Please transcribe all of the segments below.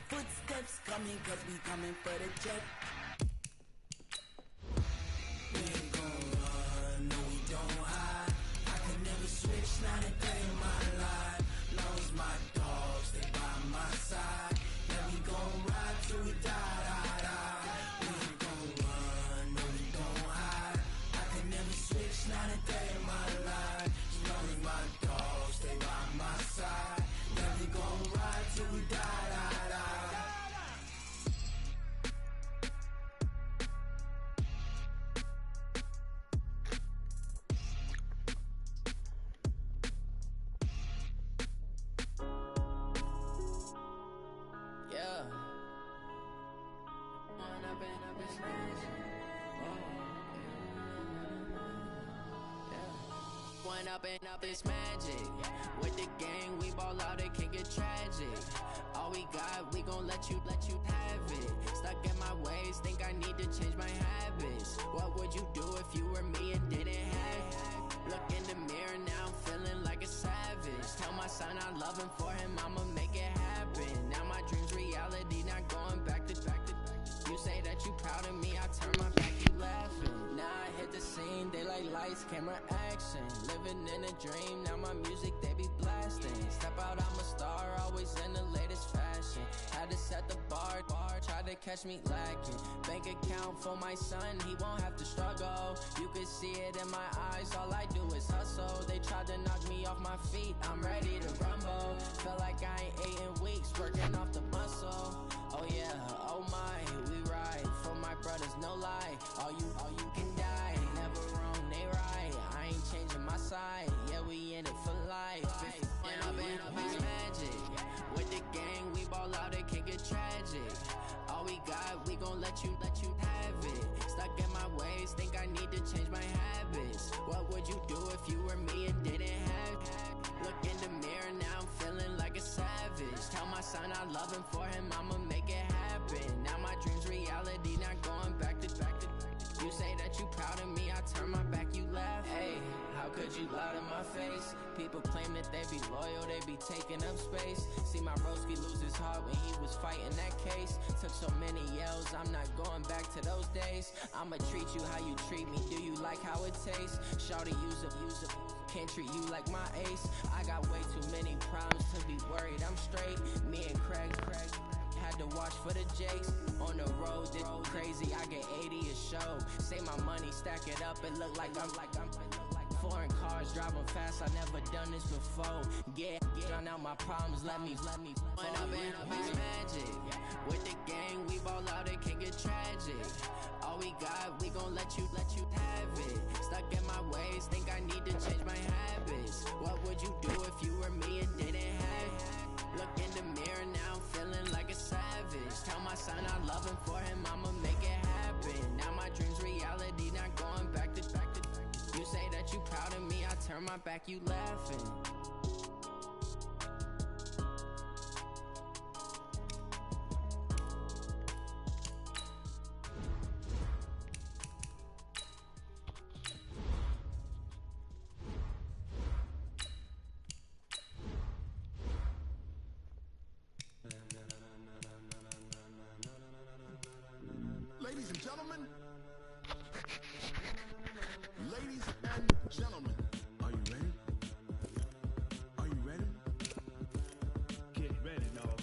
Footsteps coming, cause we coming for the jet. We ain't gon' run, no we don't hide. I can never switch, not a day in my life. Long as my dogs stay by my side. Yeah, we gon' ride till we die, die, die. We ain't gon' run, no we don't hide. I can never switch, not a day in my life. As long as my dogs stay by my side. Yeah, we gon' ride till we die, die, die. Up this magic. With the gang, we ball out, it can get tragic. All we got, we gon' let you have it. Stuck in my ways, think I need to change my habits. What would you do if you were me and didn't have it? Look in the mirror, now I'm feeling like a savage. Tell my son I love him, for him I'ma make it happen. Now my dream's reality, not going back to. You say that you proud of me, I turn my back, you laughing. Now I hit the scene, they like lights, camera, action. Living in a dream, now my music, they be blasting. Step out, I'm a star, always in the latest fashion. Had to set the bar, try to catch me lacking. Bank account for my son, he won't have to struggle. You can see it in my eyes, all I do is hustle. They tried to knock me off my feet, I'm ready to rumble. Feel like I ain't ate in weeks, working off the muscle. Oh yeah, oh my, we ride for my brothers, no lie. All you can die, never wrong, they right. I ain't changing my side, yeah, we in it for life. It's magic. With the gang, we ball out, it can get tragic. All we got, we gon' let you have it. Stuck in my ways, think I need to change my habits. What would you do if you were me and didn't have it? Look in the mirror, now I'm feeling like a savage. Tell my son I love him, for him I'ma make it happen. Now my dream's reality, not going back to. You say that you proud of me, I turn my back, you laugh. Hey, how could you lie to my face? People claim that they be loyal, they be taking up space. See my broski lose his heart when he was fighting that case. Took so many yells, I'm not going back to those days. I'ma treat you how you treat me, do you like how it tastes? Shawty, use up, can't treat you like my ace. I got way too many problems to be worried, I'm straight. Me and Craig had to watch for the Jakes. On the road, this crazy, I get 80 a show. Say my money, stack it up, it look like I'm foreign cars, driving fast, I never done this before. Get drown out my problems, let me point up in this magic. With the gang, we ball out, it can get tragic. All we got, we gon' let you have it. Stuck in my ways, think I need to change my habits. What would you do if you were me and didn't have it? Look in the mirror, now I'm feeling like a savage. Tell my son I love him, for him I'ma make it happen. Now my dream's reality, not going back to. You say that you proud of me, I turn my back, you laughing. Ladies and gentlemen, are you ready? Are you ready? Get ready, dog.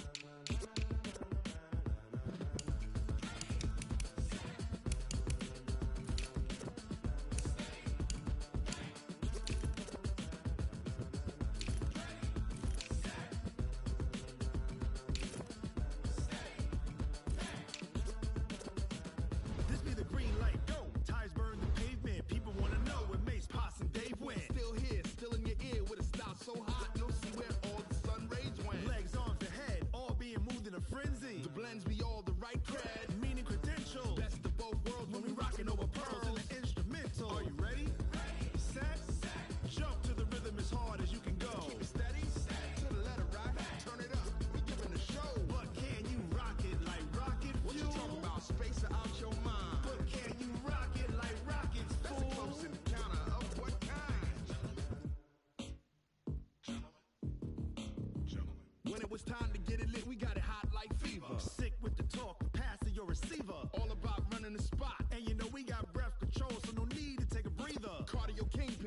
This be the green light, go! Tires burn the pavement, people wanna know where Mace, Posse, and Dave went. Still here, still in your ear, with a style so hot, you'll see where all the sun rays went. Legs, arms, the head, all being moved in a frenzy. The blends be all the right cred, meaning credentials. Best of both worlds when we rockin' over pearls in the instrumental. Are you ready? Set, jump to the rhythm as hard as you can go. Keep it steady, to the letter right, turn it up, we giving a show. But can you rock it like rocket fuel? What you talking about, space out your mind? But can you rock it like rockets, fool? That's a close encounter of what kind? Gentlemen. When it was time to get it lit, we got it hot like fever.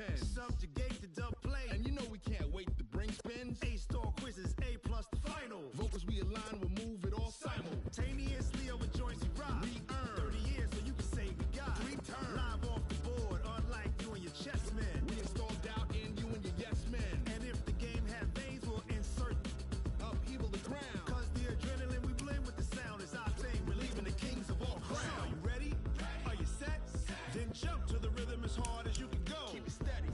men. Subjugate the dub plane. And you know we can't wait to bring spins. A-star quizzes, A+ the final. Vocals we align, we'll move it all simultaneously over joints we rock. We earn 30 years so you can say we got 3 turns. Live off the board, unlike you and your chess men. We install doubt in you and your yes men. And if the game had veins, we'll insert upheaval the ground. Cause the adrenaline we blend with the sound is our thing. We're leaving the kings of all crowns. So are you ready? Are you set? Then jump to the rhythm as hard as you can go. Keep it steady,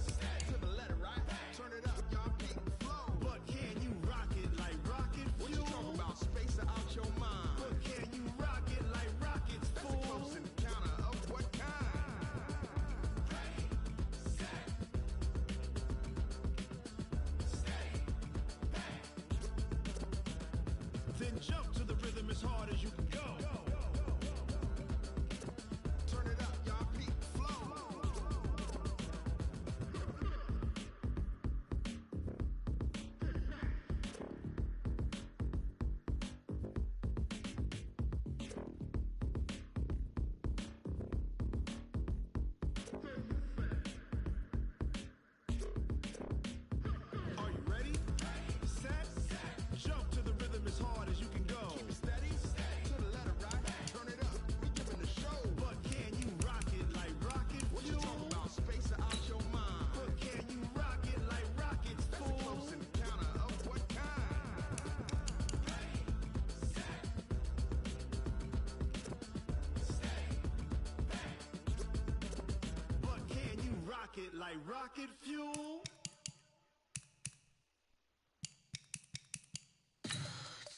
to the letter, right? Turn it up, y'all, keep the flow. But can you rock it like rocket fuel? What you talking about? Space out your mind. But can you rock it like rockets, fool? That's a close encounter of what kind? Ready, set, stay, back. Then jump to the rhythm as hard as you can go. Turn it up, y'all, peak flow. Are you ready? Set, jump to the rhythm as hard as you can go. Keep it steady, to the letter, right? Turn it up, we giving the show. But can you rock it like rocket fuel? What you talking about? Space out your mind. But can you rock it like rockets, fool? That's a close encounter of what kind? Ready, set, stay, back. But can you rock it like rocket fuel?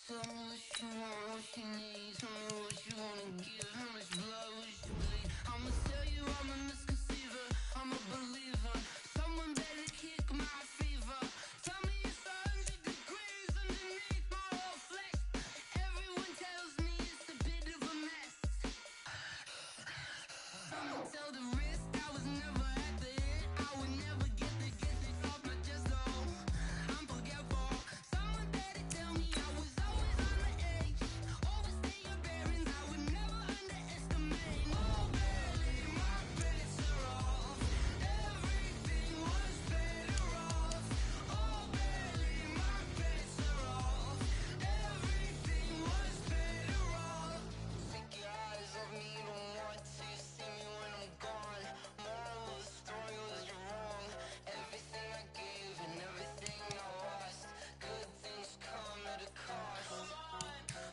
Tell me what you want, what you need. Tell me what you wanna give. How much blood would you bleed? I'ma tell you I'm a misconceiver. I'm a believer. Someone better kick my fever. Tell me it's 100 degrees underneath my whole flesh. Everyone tells me it's a bit of a mess. I'ma tell the risk I was never at the hit. I would never get this off my chest though. I'm forgetful. Someone better tell me I was always on the edge. Overstay your bearings, I would never underestimate. Oh barely, my bets are off. Everything was better off. Oh barely, my bets are off. Everything was better off. Take your eyes off me, don't want to see me when I'm gone. Moral of the story was you're wrong. Everything I gave and everything I lost. Good things come at a cost.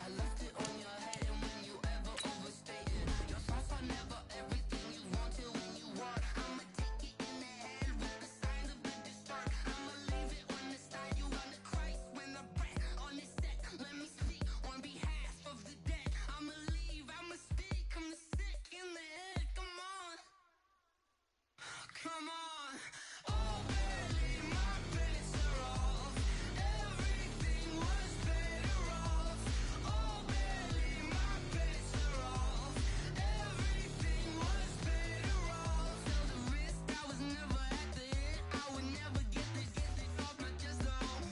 I left it on your head, and when you ever overstay it, your thoughts are never everything you wanted when you want. I'ma take it in the head with the signs of the distort. I'ma leave it on the side. You on the Christ when the breath on the set. Let me speak on behalf of the dead. I'ma leave, I'ma speak. I'm sick in the head. Come on, come on. Oh, barely, my bets are off. Everything was better off. Oh, barely, my bets are off. Everything was better off. Tell the risk I was never at the hit. I would never get this off my chest though.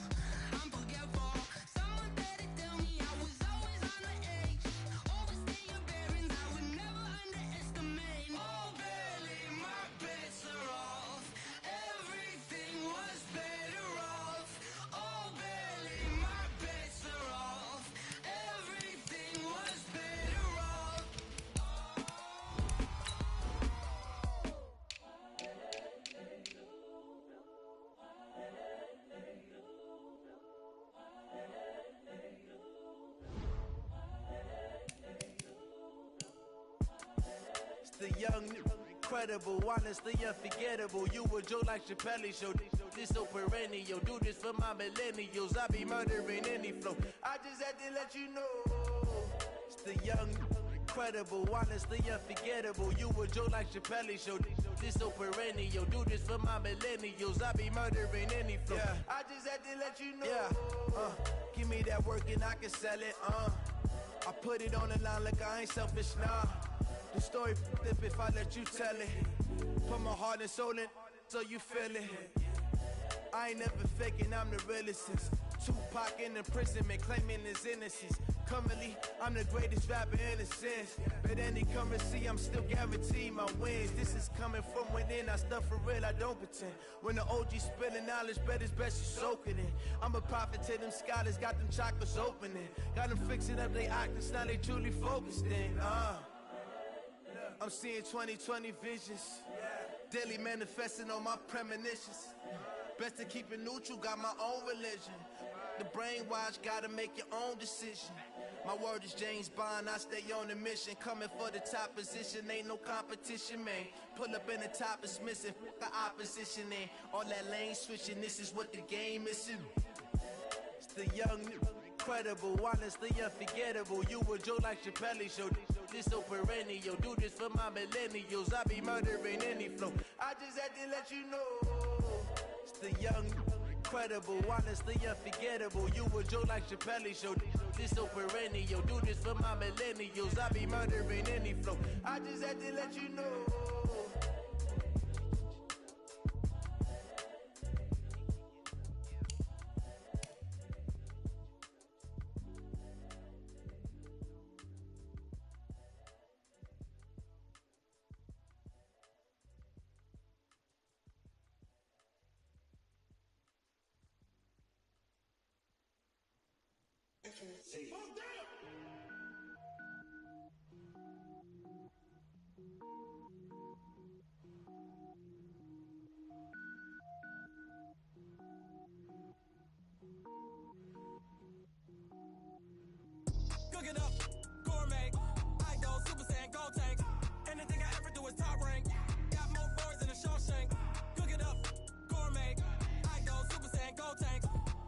I'm forgetful. Someone better tell me I was always on the edge. Overstay your bearings, I would never underestimate. Oh, barely, my bets are off. Everything was better off. Oh, barely, my bets are off. Everything was better off. It's the young, incredible, honestly unforgettable. You a joke like Chappelle Show. This so perennial. Do this for my millennials. I be murdering any flow. I just had to let you know. It's the young, incredible, honestly unforgettable. You a joke like Chappelle Show. This so perennial. Do this for my millennials. I be murdering any flow. Yeah. I just had to let you know. Yeah. Give me that work and I can sell it. I put it on the line like I ain't selfish, nah. The story flip if I let you tell it. Put my heart and soul in so you feel it. I ain't never faking, I'm the realest since Tupac in imprisonment, claiming his innocence. Currently, I'm the greatest rapper in a sense. But any currency, I'm still guaranteed my wins. This is coming from within, I stuff for real, I don't pretend. When the OG spilling knowledge, bet it's best you soak it in. I'm a prophet to them scholars, got them chakras opening. Got them fixing up they octaves, now they truly focused in. I'm seeing 2020 visions. Daily manifesting on my premonitions. Best to keep it neutral, got my own religion. The brainwash, gotta make your own decision. My word is James Bond, I stay on a mission. Coming for the top position, ain't no competition, man. Pull up in the top is missing, the opposition ain't. All that lane switching, this is what the game is. It's the young, incredible, honestly unforgettable. You a Joe like Chappelle show. This so perennial, do this for my millennials. I be murdering any flow. I just had to let you know. It's the young, incredible, honestly unforgettable. You a Joe like Chappelle show. This so perennial, do this for my millennials. I be murdering any flow. I just had to let you know. Cook it up, gourmet. I go Super Saiyan, gold tank. Anything I ever do is top rank. Got more boards than a Shawshank. Cook it up, gourmet. I go Super Saiyan, gold tank.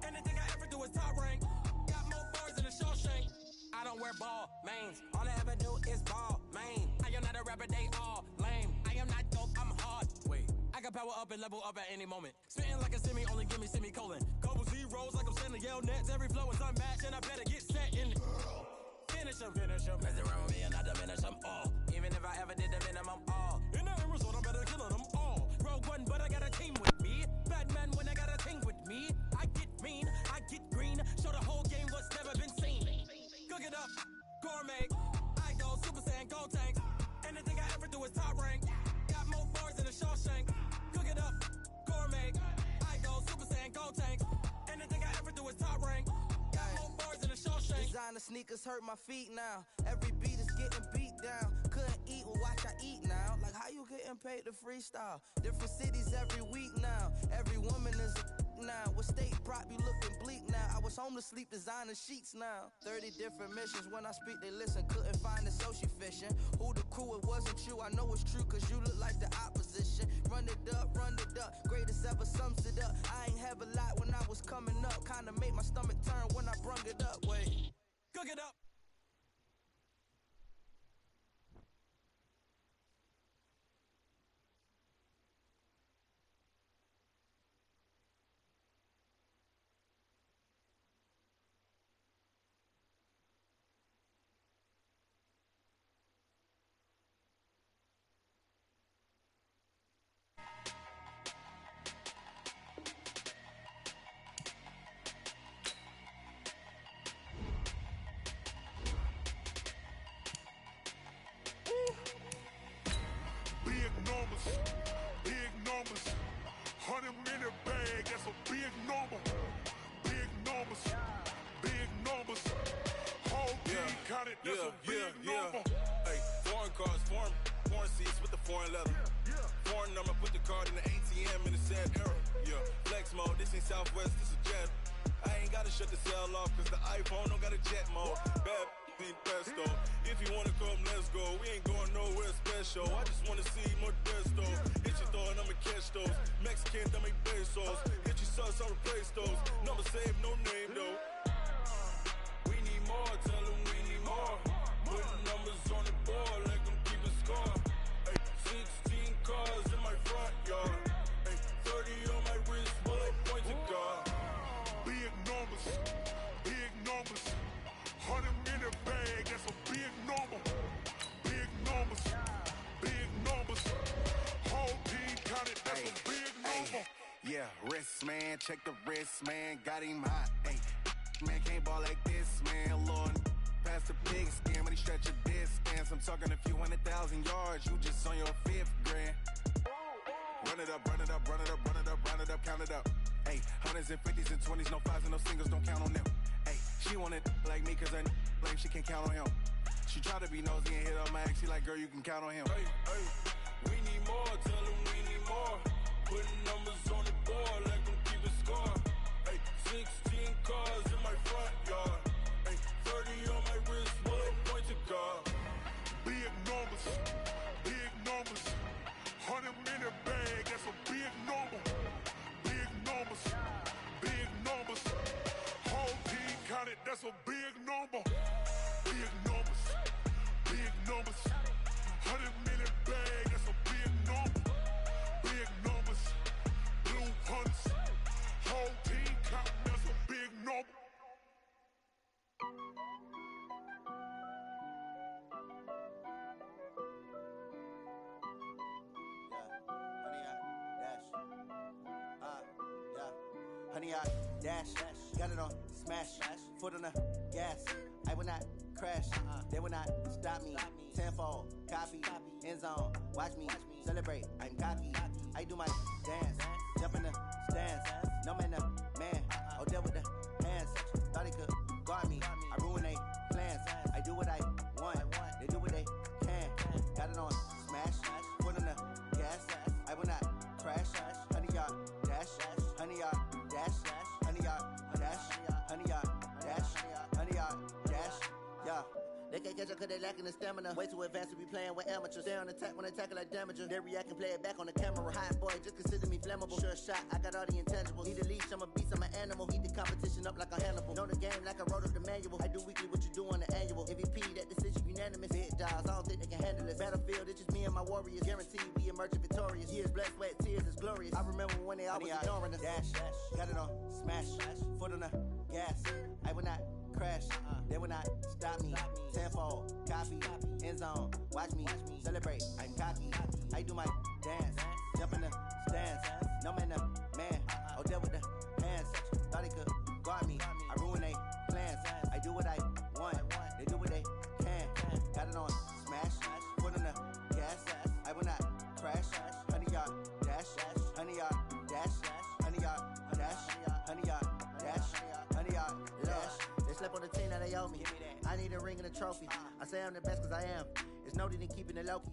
Anything I ever do is top rank. Got more boards than a Shawshank. I don't wear ball mains. All I ever do is ball main. I am not a rapper, they all lame. I am not dope, I'm hard. Wait, I can power up and level up at any moment. Spitting like a semi, only give me semicolon. Couple zeros like I'm sending yell nets. Every flow is unmatched and I better get set in. Finish them. Mess around with me and I diminish them all. Even if I ever did the minimum all. In the end result, I'm better killing them all. Rogue one, but I got a team with me. Batman when I got a thing with me. I get mean, I get green. Show the whole game what's never been seen. Cook it up, gourmet. I go Super Saiyan, gold tank. Anything I ever do is top rank. Got more boards than a Shawshank. Cook it up, gourmet. I go Super Saiyan, gold tank. Anything I ever do is top rank. Got more boards than a Shawshank. Designer sneakers hurt my feet now. Every beat is getting beat down. Couldn't eat, well watch I eat now. Like how you getting paid to freestyle? Different cities every week now. Every woman is a now. With state prop you looking bleak now. I was home to sleep designer sheets now. 30 different missions. When I speak they listen. Couldn't find it so she fishing. Who the crew, it wasn't you. I know it's true cause you look like the opposition. Run it up. Greatest ever sums it up. I ain't have a lot when I was coming up. Kinda made my stomach turn when I brung it up. Wait. Cook it up. Big numbers. 100-minute bag, that's a big number. Big numbers. Whole team counted, that's a big number. Hey, foreign cars, foreign seats with the foreign leather. Foreign number, put the card in the ATM in the sad era. Yeah, flex mode, this ain't Southwest, this is Jet. I ain't gotta shut the cell off, cause the iPhone don't got a jet mode. Bad need pesto. If you wanna come, let's go. We ain't going nowhere special. I just wanna see more desto. Hit your throw and I'ma catch those. Mexican, that make pesos. Hit your sus, I'll replace those. Number saved, no name though. We need more, tell them we need more. Putting numbers on the board like I'm keeping score. Ay, 16 cars in my front yard. Ay, 30 on my wrist while I point to God. Big numbers. 100-minute bag, that's a big number. Big numbers. Whole team counted, that's a big number. Yeah, wrist man, check the wrist man, got him hot. Ay, man can't ball like this, man. Lord, stretch a distance. I'm talking a few 100,000 yards. You just on your 5th grand. Run it up, run it up, run it up, run it up, run it up, count it up. Hey, hundreds and 50s and 20s, no 5s and no singles, don't count on them. Hey, she wanted like me cause her blame, she can't count on him. She try to be nosy and hit up my ex, she like, girl, you can count on him. Hey, hey, we need more, tell them we need more. Putting numbers on the board, let them keep it score. Hey, 16 cars in my front yard. Hey, 30 on my wrist, one point to guard. Big numbers, big numbers. 100-minute bag, that's a big number. Big numbers, big numbers. Whole team counted, that's a big number. Big numbers, big numbers. 100-minute bag, that's a big number. Big numbers, blue hunts. Whole team counting, that's a big number. Honey, I dash, got it on smash, foot on the gas. I will not crash, they will not stop me. Tenfold, copy, end zone, watch me celebrate. I'm cocky, I do my dance, jump in the stands. No man, man, oh deal with the hands. Thought he could guard me, I ruin they plans. I do what I want, they do what they can. Got it on smash, foot on the gas. I will not crash, honey, y'all dash, honey, y'all dash, honey, y'all dash, honey, y'all dash, honey, y'all dash, yeah. They can't catch up cause they lacking the stamina. Way too advanced to be playing with amateurs. Stay on attack when attack like damager. They react and play it back on the camera. Hot boy, just consider me flammable. Sure shot, I got all the intangibles. Need a leash, I'm a beast, I'm an animal. Eat the competition up like a Hannibal. Know the game like I wrote up the manual. I do weekly what you do on the annual. MVP, that decision unanimous. Big dogs, I don't think they can handle this. Battlefield, it's just me and my warriors. Guaranteed we emerge victorious. Years, blood, sweat, tears, is glorious. I remember when they always ignoring us. Dash, got it on smash, foot on the gas. I will not crash, they will not stop me. Tenfold, copy, end zone, watch me celebrate. I'm cocky, I do my dance, jump in the stands. No man, man, oh deal with the hands. Thought he could guard me, I ruin they plans. I do what I want, they do what they can. Got it on smash, foot on the gas. I will not crash, honey, y'all dash, honey, y'all dash, honey, y'all dash, honey, y'all dash, honey, y'all dash. They slept on the team that they owe me. I need a ring and a trophy. I say I'm the best cause I am. It's no need in keeping it low-key.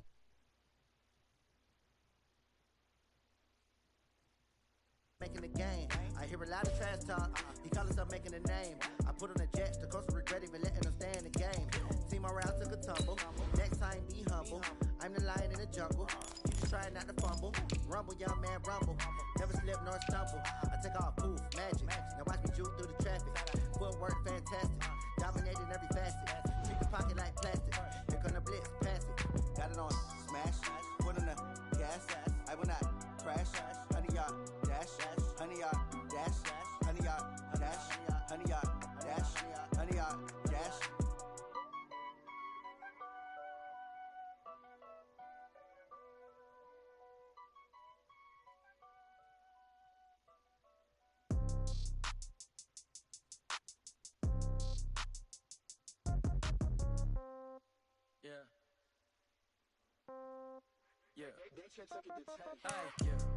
Making the game. I hear a lot of trash talk. He call himself making a name. I put on the jets. The coach will regret even letting them stay in the game. Team morale took a tumble. Next time be humble. I'm the lion in the jungle. You just try not to fumble. Rumble, young man, rumble. Never slip nor stumble. I take off, poof, magic. Now watch me juke through the traffic. Footwork fantastic. Dominating every facet. Treat the pocket like plastic. Here come the blitz, pass it. Got it on smash. Foot on the gas. I will not crash. Honey, y'all dash. Honey, y'all dash. Honey, y'all dash. Honey, y'all dash. Honey, y'all dash.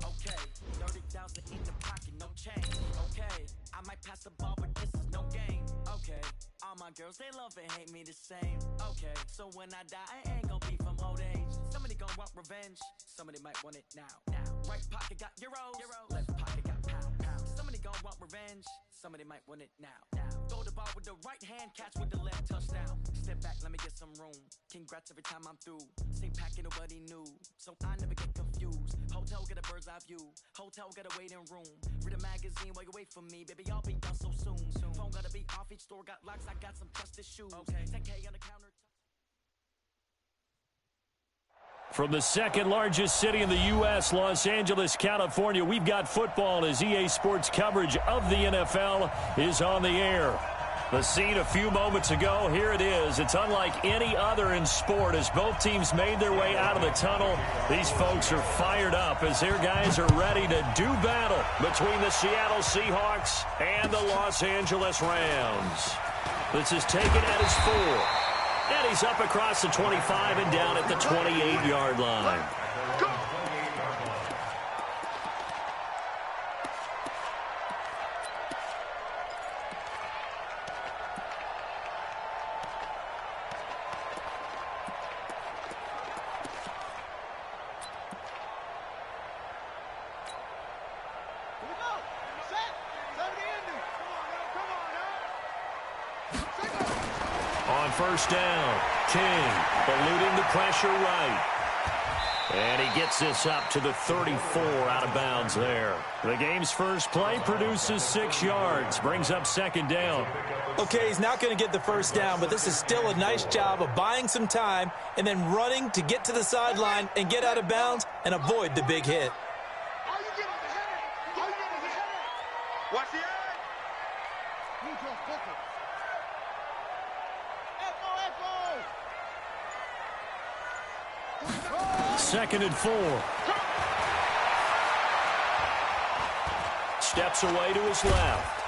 Okay, 30,000 in the pocket, no change. Okay, I might pass the ball, but this is no game. Okay, all my girls, they love and hate me the same. Okay, so when I die, I ain't gonna be from old age. Somebody gonna want revenge, somebody might want it now. Right pocket got euros, left pocket got pounds. Somebody gonna want revenge, somebody might want it now. Throw the ball with the right hand, catch with the left, touchdown. Step back, let me get some room. Congrats every time I'm through. Stay packing, nobody knew, so I never get confused. Hotel get a bird's eye view. Hotel got a waiting room. Read a magazine while you wait for me, baby. I'll be done so soon. Phone gotta be off. Each store got locks. I got some trusted shoes. Okay, 10K on the counter. From the second largest city in the U.S., Los Angeles, California, we've got football as EA Sports coverage of the NFL is on the air. The scene a few moments ago, here it is. It's unlike any other in sport as both teams made their way out of the tunnel. These folks are fired up as their guys are ready to do battle between the Seattle Seahawks and the Los Angeles Rams. This is taken at his 4. And he's up across the 25 and down at the 28-yard line. On first down, King eluding the pressure right. And he gets this up to the 34 out of bounds there. The game's first play produces 6 yards, brings up second down. Okay, he's not going to get the first down, but this is still a nice job of buying some time and then running to get to the sideline and get out of bounds and avoid the big hit. Watch the eye. Second and 4. Steps away to his left.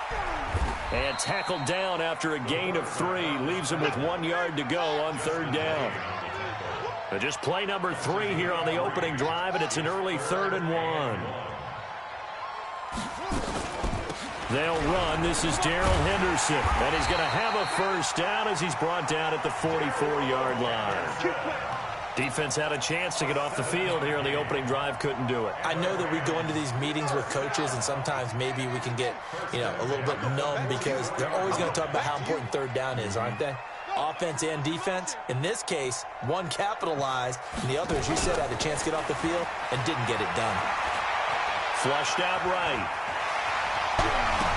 And tackled down after a gain of 3. Leaves him with 1 yard to go on third down. But just play number 3 here on the opening drive, and it's an early 3rd and 1. They'll run. This is Darrell Henderson. And he's going to have a first down as he's brought down at the 44-yard line. Defense had a chance to get off the field here on the opening drive, couldn't do it. I know that we go into these meetings with coaches, and sometimes maybe we can get, a little bit numb because they're always going to talk about how important third down is, aren't they? Offense and defense. In this case, one capitalized, and the other, as you said, had a chance to get off the field and didn't get it done. Flushed out right.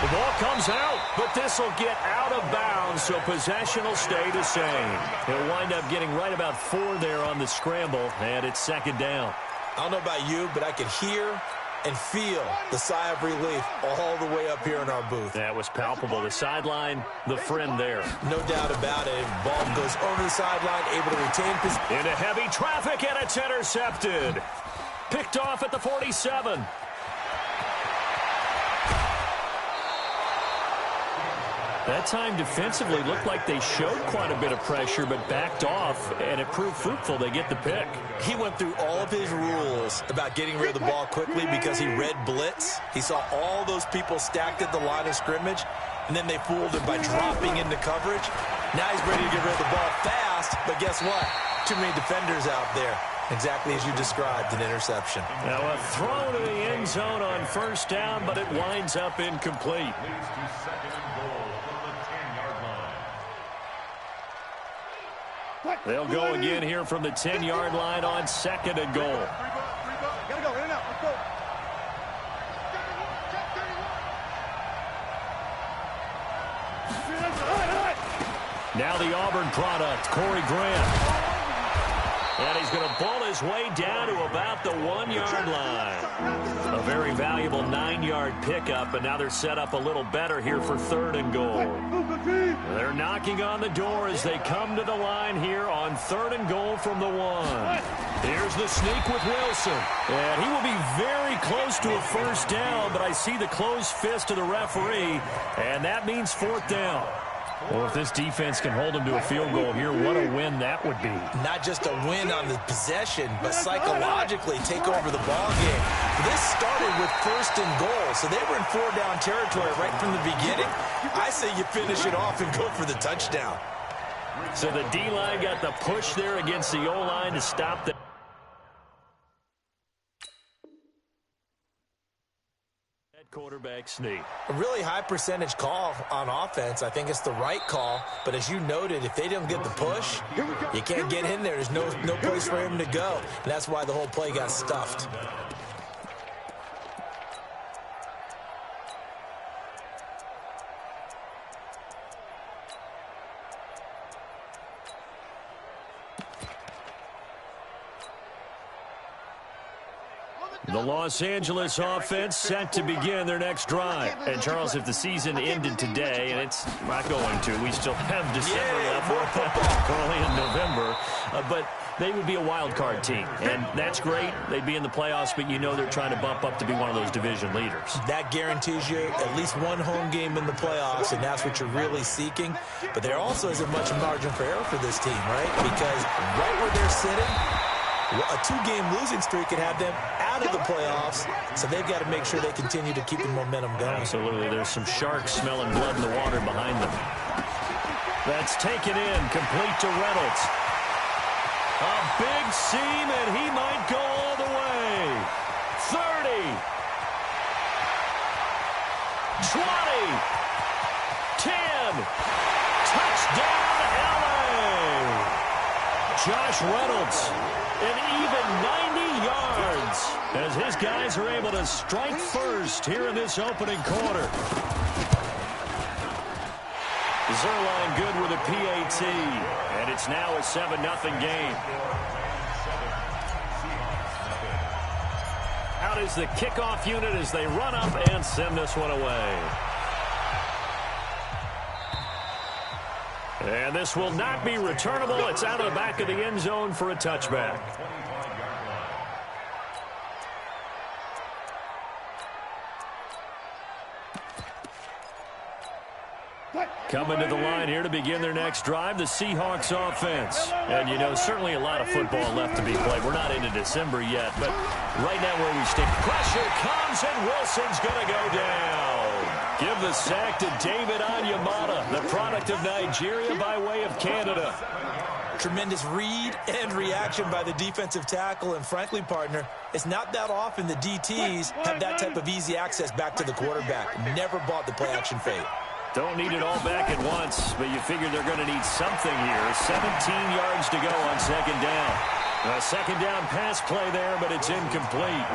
The ball comes out, but this will get out of bounds, so possession will stay the same. He'll wind up getting right about 4 there on the scramble, and it's second down. I don't know about you, but I could hear and feel the sigh of relief all the way up here in our booth. That was palpable. The sideline, the friend there. No doubt about it. Ball goes over the sideline, able to retain position. Into heavy traffic, and it's intercepted. Picked off at the 47. That time defensively looked like they showed quite a bit of pressure but backed off, and it proved fruitful. They get the pick. He went through all of his rules about getting rid of the ball quickly because he read blitz. He saw all those people stacked at the line of scrimmage, and then they fooled him by dropping into coverage. Now he's ready to get rid of the ball fast, but guess what? Too many defenders out there. Exactly as you described, an interception. Now a throw to the end zone on first down, but it winds up incomplete. They'll go again here from the 10-yard line on second and goal. Gotta go, in and out, let's go. Now the Auburn product, Corey Grant. And he's going to pull his way down to about the 1-yard line. A very valuable 9-yard pickup, and now they're set up a little better here for third and goal. They're knocking on the door as they come to the line here on third and goal from the 1. Here's the sneak with Wilson. And he will be very close to a first down, but I see the closed fist of the referee, and that means fourth down. Well, if this defense can hold them to a field goal here, what a win that would be. Not just a win on the possession, but psychologically take over the ball game. This started with first and goal, so they were in 4-down territory right from the beginning. I say you finish it off and go for the touchdown. So the D-line got the push there against the O-line to stop the quarterback sneak. A really high percentage call on offense. I think it's the right call, but as you noted, if they don't get the push, you can't get in there. There's no place for him to go, and that's why the whole play got stuffed. The Los Angeles offense set to begin their next drive. And, Charles, if the season ended today, and it's not going to, we still have December left, early in November. But they would be a wild card team. And that's great. They'd be in the playoffs, but you know they're trying to bump up to be one of those division leaders. That guarantees you at least one home game in the playoffs, and that's what you're really seeking. But there also isn't much margin for error for this team, right? Because right where they're sitting, a 2-game losing streak could have them out of the playoffs, so they've got to make sure they continue to keep the momentum going. Absolutely. There's some sharks smelling blood in the water behind them. That's taken in, complete to Reynolds. A big seam, and he might go all the way. 30. 20. 10. Touchdown, L.A. Josh Reynolds, an even 90 yards, as his guys are able to strike first here in this opening quarter. Zerline good with a PAT, and it's now a 7-0 game. Out is the kickoff unit as they run up and send this one away. And this will not be returnable. It's out of the back of the end zone for a touchback. Coming to the line here to begin their next drive, the Seahawks offense. And, you know, certainly a lot of football left to be played. We're not into December yet, but right now where we stick, pressure comes, and Wilson's going to go down. Give the sack to David Onyemata, the product of Nigeria by way of Canada. Tremendous read and reaction by the defensive tackle, and frankly, partner, it's not that often the DTs have that type of easy access back to the quarterback. Never bought the play-action fake. Don't need it all back at once, but you figure they're going to need something here. 17 yards to go on second down. A second down pass play there, but it's incomplete.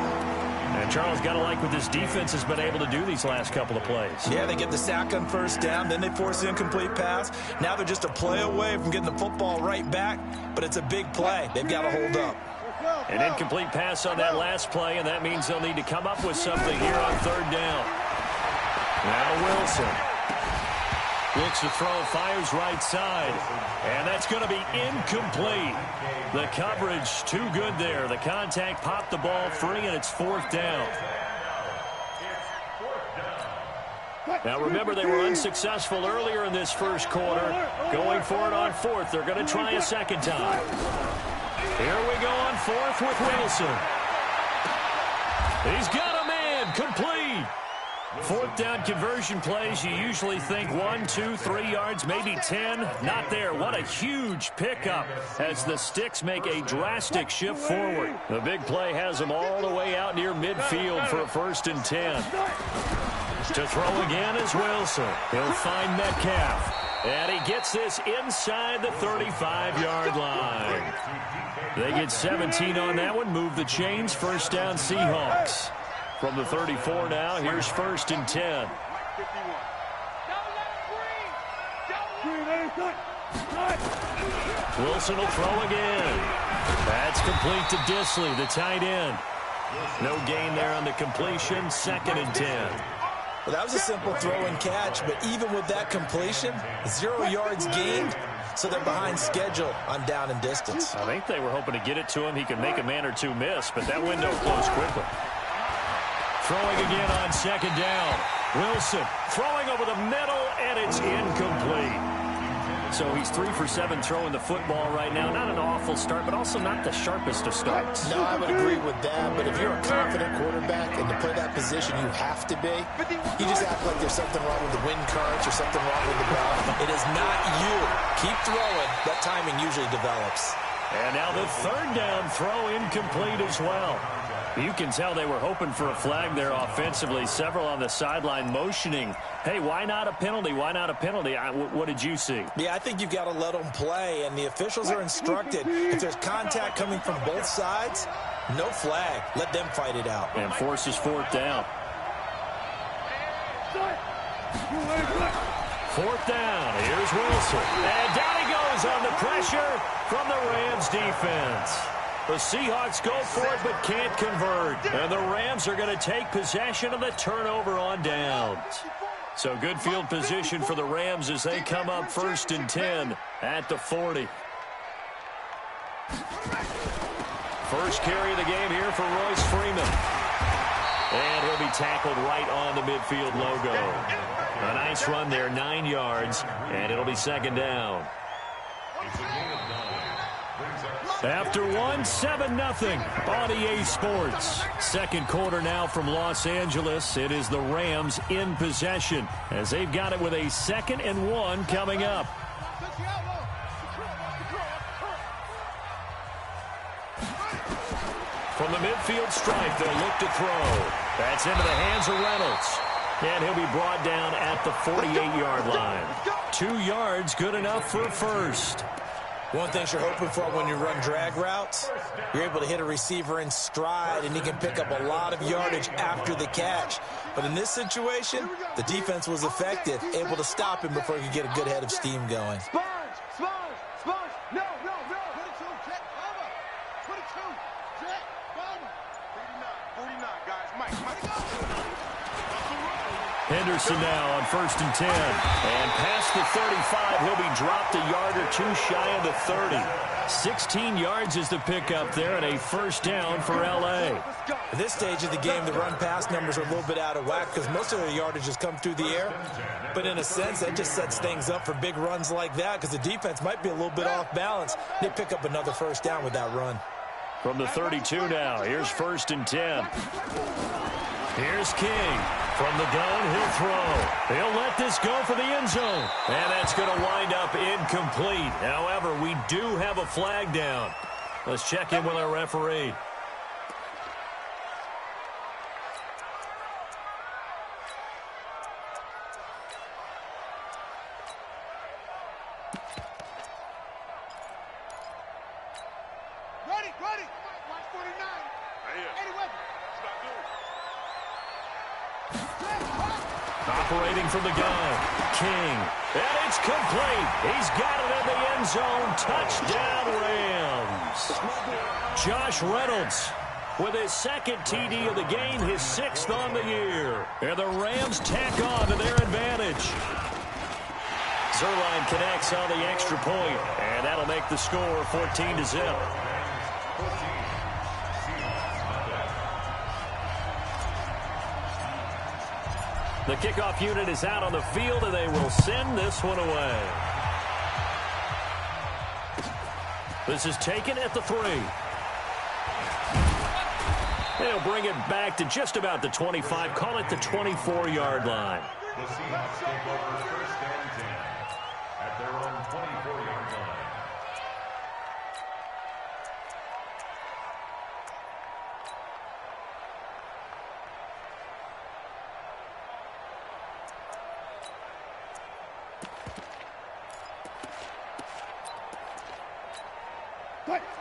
And Charles, got to like what this defense has been able to do these last couple of plays. Yeah, they get the sack on first down, then they force the incomplete pass. Now they're just a play away from getting the football right back, but it's a big play. They've got to hold up. An incomplete pass on that last play, and that means they'll need to come up with something here on third down. Now Wilson looks to throw, fires right side, and that's going to be incomplete. The coverage too good there. The contact popped the ball free, and it's fourth down. Now remember, they were unsuccessful earlier in this first quarter. Going for it on fourth. They're going to try a second time. Here we go on fourth with Wilson. He's got a man, complete. Fourth down conversion plays, you usually think 1, 2, 3 yards, maybe 10. Not there. What a huge pickup as the sticks make a drastic shift forward. The big play has them all the way out near midfield for a 1st and 10. To throw again is Wilson. He'll find Metcalf. And he gets this inside the 35-yard line. They get 17 on that one. Move the chains. First down, Seahawks. From the 34 now, here's 1st and 10. Wilson will throw again. That's complete to Disley, the tight end. No gain there on the completion, 2nd and 10. Well, that was a simple throw and catch, but even with that completion, 0 yards gained, so they're behind schedule on down and distance. I think they were hoping to get it to him. He could make a man or two miss, but that window closed quickly. Throwing again on second down. Wilson throwing over the middle, and it's incomplete. So he's 3 for 7 throwing the football right now. Not an awful start, but also not the sharpest of starts. No, I would agree with that. But if you're a confident quarterback and to play that position, you have to be. You just act like there's something wrong with the wind currents or something wrong with the ball. It is not you. Keep throwing. That timing usually develops. And now the 3rd down throw incomplete as well. You can tell they were hoping for a flag there offensively. Several on the sideline motioning, hey, why not a penalty? Why not a penalty? What did you see? Yeah, I think you've got to let them play, and the officials are instructed. If there's contact coming from both sides, no flag. Let them fight it out. And forces 4th down. 4th down. Here's Wilson. And down he goes on the pressure from the Rams defense. The Seahawks go for it but can't convert. And the Rams are going to take possession of the turnover on downs. So good field position for the Rams as they come up 1st and 10 at the 40. First carry of the game here for Royce Freeman. And he'll be tackled right on the midfield logo. A nice run there, 9 yards, and it'll be second down. After one, 7-0 on EA Sports. Second quarter now from Los Angeles. It is the Rams in possession as they've got it with a 2nd and 1 coming up. From the midfield stripe, they'll look to throw. That's into the hands of Reynolds. And he'll be brought down at the 48-yard line. 2 yards, good enough for a first. One thing you're hoping for when you run drag routes, you're able to hit a receiver in stride, and he can pick up a lot of yardage after the catch. But in this situation, the defense was effective, able to stop him before he could get a good head of steam going. Henderson now on 1st and 10. And past the 35, he'll be dropped a yard or 2 shy of the 30. 16 yards is the pickup there and a first down for L.A. At this stage of the game, the run-pass numbers are a little bit out of whack because most of their yardage has come through the air. But in a sense, that just sets things up for big runs like that because the defense might be a little bit off balance. They pick up another first down with that run. From the 32 now, here's 1st and 10. Here's King. From the gun, he'll throw. He'll let this go for the end zone. And that's going to wind up incomplete. However, we do have a flag down. Let's check in with our referee. Operating from the gun, King. And it's complete. He's got it in the end zone. Touchdown, Rams. Josh Reynolds with his 2nd TD of the game, his 6th on the year. And the Rams tack on to their advantage. Zerline connects on the extra point, and that'll make the score 14-0. The kickoff unit is out on the field, and they will send this one away. This is taken at the 3. They'll bring it back to just about the 25. Call it the 24-yard line. The Seahawks take over 1st and 10 at their own 24-yard line.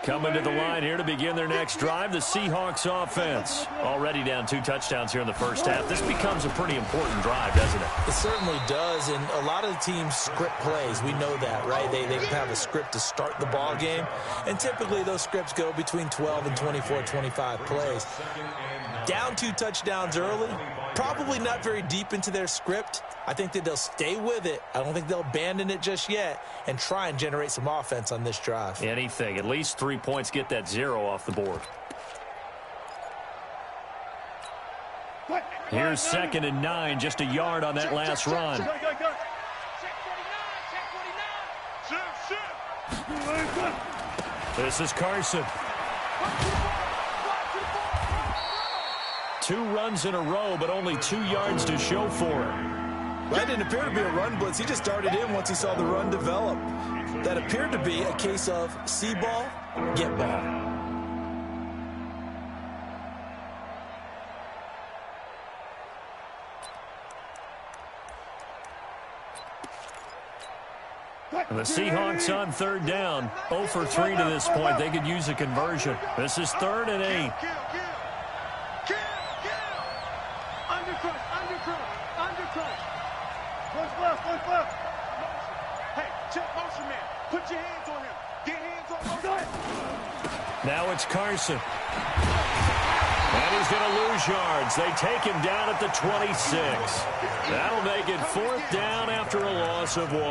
Coming to the line here to begin their next drive, the Seahawks offense. Already down 2 touchdowns here in the first half. This becomes a pretty important drive, doesn't it? It certainly does, and a lot of the teams script plays. We know that, right? They have a script to start the ball game, and typically those scripts go between 12 and 24, 25 plays. Down 2 touchdowns early, probably not very deep into their script. I think that they'll stay with it. I don't think they'll abandon it just yet and try and generate some offense on this drive. Anything. At least 3 points, get that 0 off the board. Here's 2nd and 9, just a yard on that last run. This is Carson. 2 runs in a row, but only 2 yards to show for it. That didn't appear to be a run blitz. He just darted in once he saw the run develop. That appeared to be a case of see ball, get ball. The Seahawks on 3rd down. 0 for 3 to this point. They could use a conversion. This is 3rd and 8. Hey, check motion man. Put your hands on him. Get hands on him. Now it's Carson. And he's going to lose yards. They take him down at the 26. That'll make it 4th down after a loss of 1.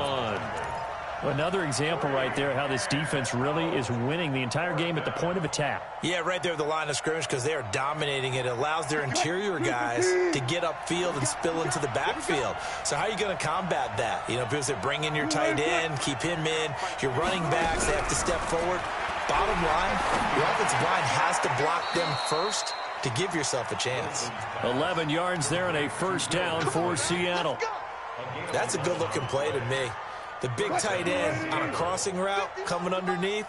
Another example right there how this defense really is winning the entire game at the point of attack. Yeah, right there at the line of scrimmage because they are dominating it. It allows their interior guys to get upfield and spill into the backfield. So how are you going to combat that? You know, people say bring in your tight end, keep him in. Your running backs, they have to step forward. Bottom line, your offensive line has to block them first to give yourself a chance. 11 yards there and a first down for Seattle. That's a good-looking play to me. The big tight end on a crossing route coming underneath,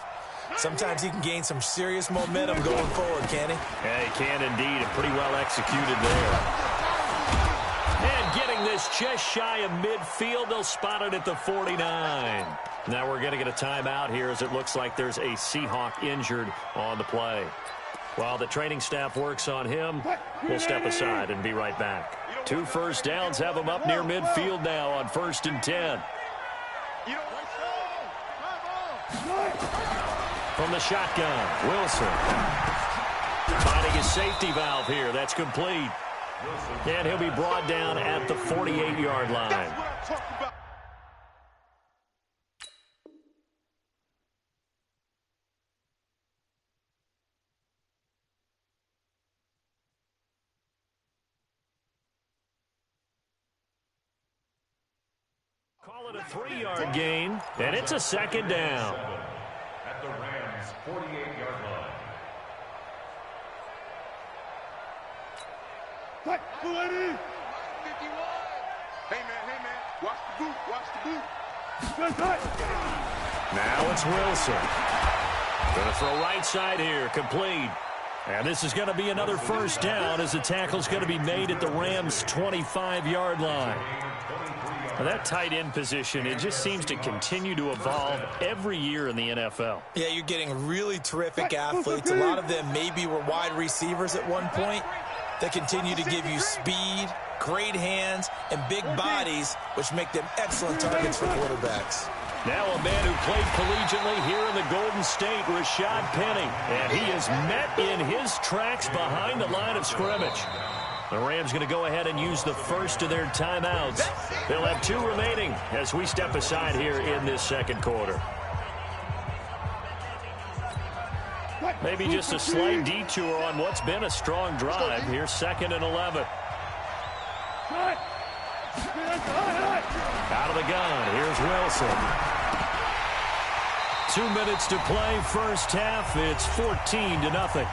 sometimes he can gain some serious momentum going forward, can he? Yeah, he can indeed, and pretty well executed there. And getting this just shy of midfield, they'll spot it at the 49. Now we're going to get a timeout here as it looks like there's a Seahawk injured on the play. While the training staff works on him, we'll step aside and be right back. 2 first downs have them up near midfield now on 1st and 10. From the shotgun, Wilson. Finding his safety valve here. That's complete. And he'll be brought down at the 48-yard line. Call it a 3-yard gain, and it's a second down. At the Rams' 48-yard line. Hey, man, watch the boot. Now it's Wilson. Going to throw right side here, complete. And this is going to be another first down as the tackle's going to be made at the Rams' 25-yard line. Now that tight end position, it just seems to continue to evolve every year in the NFL. Yeah, you're getting really terrific athletes. A lot of them maybe were wide receivers at one point. They continue to give you speed, great hands, and big bodies, which make them excellent targets for quarterbacks. Now a man who played collegiately here in the Golden State, Rashad Penny. And he is met in his tracks behind the line of scrimmage. The Rams going to go ahead and use the first of their timeouts. They'll have 2 remaining as we step aside here in this second quarter. Maybe just a slight detour on what's been a strong drive. Here's 2nd and 11. Out of the gun, here's Wilson. 2 minutes to play, first half. It's 14-0.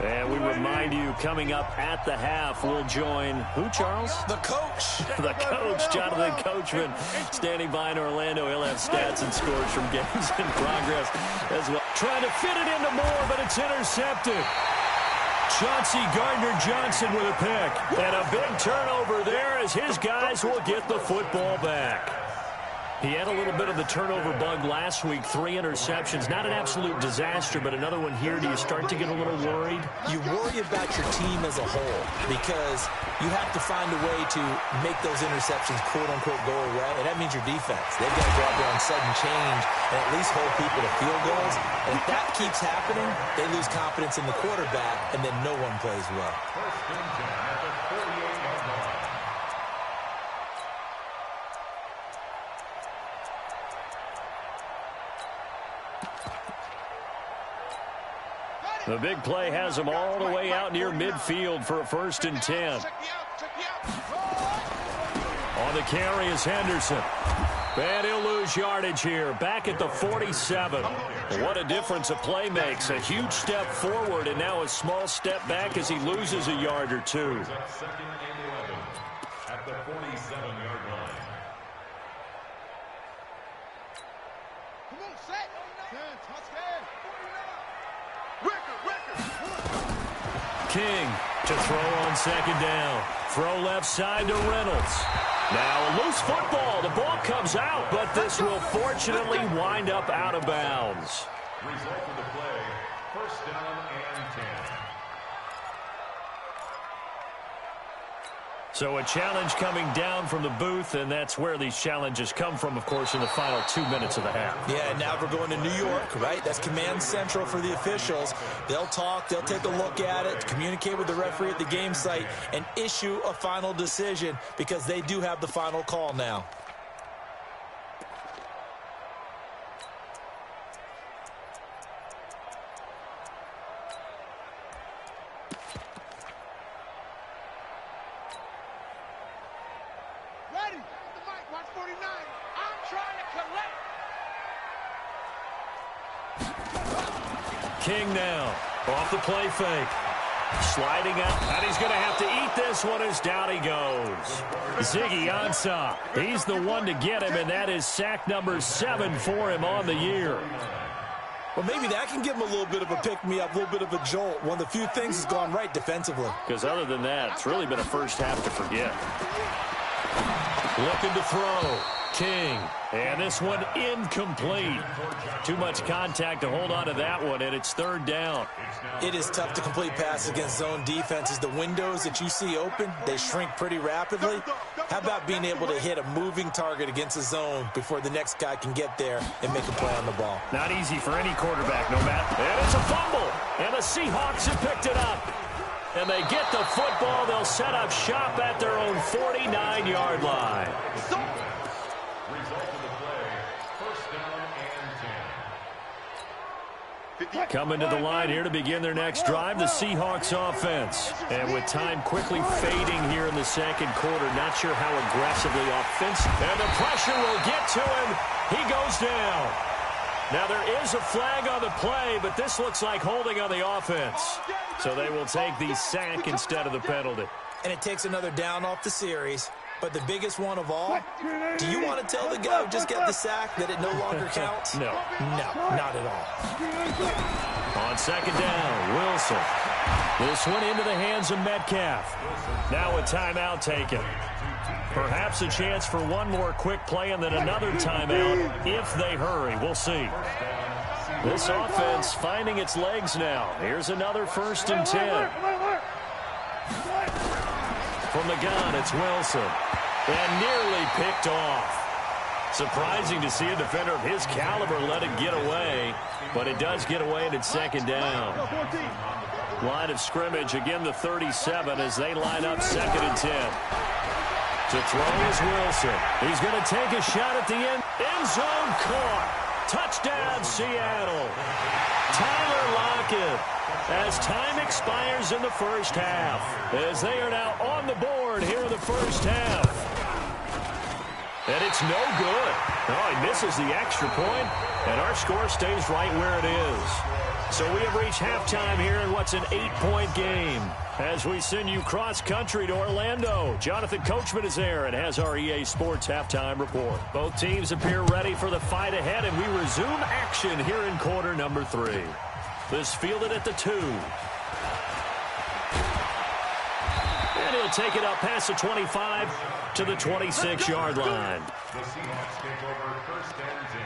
And we remind you, coming up at the half, we'll join who, Charles? The coach. The coach, Jonathan Coachman, standing by in Orlando. He'll have stats and scores from games in progress as well. Trying to fit it into Moore, but it's intercepted. Chauncey Gardner-Johnson with a pick. And a big turnover there as his guys will get the football back. He had a little bit of the turnover bug last week, 3 interceptions. Not an absolute disaster, but another one here. Do you start to get a little worried? You worry about your team as a whole because you have to find a way to make those interceptions, quote-unquote, go away, and that means your defense. They've got to go out there on sudden change and at least hold people to field goals. And if that keeps happening, they lose confidence in the quarterback, and then no one plays well. First and 10 at the 48-yard line. The big play has them all the way out near midfield for a 1st and 10. On the carry is Henderson. And he'll lose yardage here. Back at the 47. What a difference a play makes. A huge step forward and now a small step back as he loses a yard or 2. 2nd and 11 at the 47-yard line. Come on, set. King to throw on 2nd down. Throw left side to Reynolds. Now a loose football. The ball comes out, but this will fortunately wind up out of bounds. Result of the play, 1st down and 10. So a challenge coming down from the booth, and that's where these challenges come from, of course, in the final 2 minutes of the half. Yeah, and now we're going to New York, right? That's command central for the officials. They'll talk, they'll take a look at it, communicate with the referee at the game site, and issue a final decision because they do have the final call now. King now, off the play fake. Sliding up, and he's going to have to eat this one as down he goes. Ziggy Ansah, he's the one to get him, and that is sack number 7 for him on the year. Well, maybe that can give him a little bit of a pick-me-up, a little bit of a jolt. One of the few things has gone right defensively. Because other than that, it's really been a first half to forget. Looking to throw. King. And this one incomplete. Too much contact to hold on to that one, and it's 3rd down. It is tough to complete passes against zone defenses. The windows that you see open, they shrink pretty rapidly. How about being able to hit a moving target against a zone before the next guy can get there and make a play on the ball? Not easy for any quarterback, no matter. And it's a fumble. And the Seahawks have picked it up. And they get the football. They'll set up shop at their own 49-yard line. Coming to the line here to begin their next drive, the Seahawks offense. And with time quickly fading here in the second quarter, not sure how aggressively offensive. And the pressure will get to him. He goes down. Now there is a flag on the play, but this looks like holding on the offense. So they will take the sack instead of the penalty. And it takes another down off the series. But the biggest one of all, do you want to tell the guy who just got the sack that it no longer counts? No. No, not at all. On second down, Wilson. This one into the hands of Metcalf. Now a timeout taken. Perhaps a chance for one more quick play and then another timeout if they hurry. We'll see. This offense finding its legs now. Here's another 1st and 10. From the gun, it's Wilson. And nearly picked off. Surprising to see a defender of his caliber let it get away. But it does get away and it's 2nd down. Line of scrimmage, again the 37 as they line up 2nd and 10. To throw is Wilson. He's going to take a shot at the end zone. Caught. Touchdown, Seattle. Tyler Lockett. As time expires in the first half, as they are now on the board here in the first half. And it's no good. Oh, he misses the extra point, and our score stays right where it is. So we have reached halftime here in what's an 8-point game. As we send you cross-country to Orlando, Jonathan Coachman is there and has our EA Sports halftime report. Both teams appear ready for the fight ahead, and we resume action here in quarter number 3. This fielded at the 2. And he'll take it up past the 25 to the 26-yard line. The Seahawks take over 1st and 10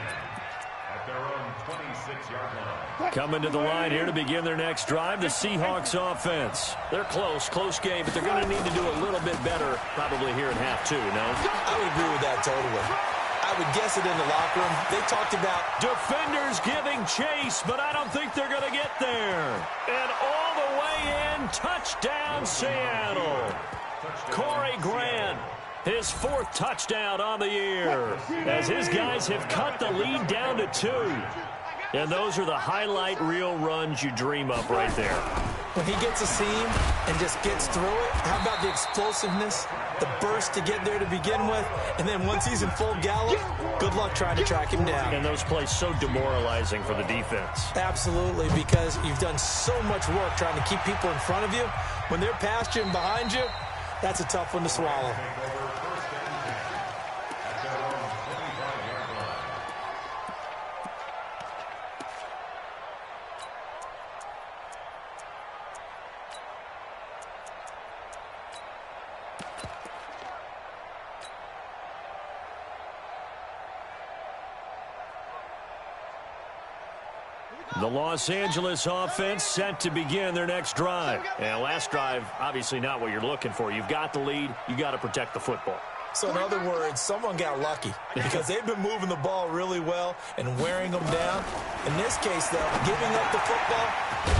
at their own 26-yard line. Coming to the line here to begin their next drive, the Seahawks offense. They're close game, but they're going to need to do a little bit better probably here in half 2, no? I would agree with that totally. I would guess it in the locker room. They talked about defenders giving chase, but I don't think they're going to get there. And all the way in, touchdown Seattle. Corey Grant, his 4th touchdown on the year, as his guys have cut the lead down to 2. And those are the highlight reel runs you dream of right there. When he gets a seam and just gets through it, how about the explosiveness, the burst to get there to begin with, and then once he's in full gallop, good luck trying to track him down. And those plays so demoralizing for the defense. Absolutely, because you've done so much work trying to keep people in front of you. When they're past you and behind you, that's a tough one to swallow. The Los Angeles offense set to begin their next drive. And last drive, obviously not what you're looking for. You've got the lead. You got to protect the football. So in other words, someone got lucky because they've been moving the ball really well and wearing them down. In this case, though, giving up the football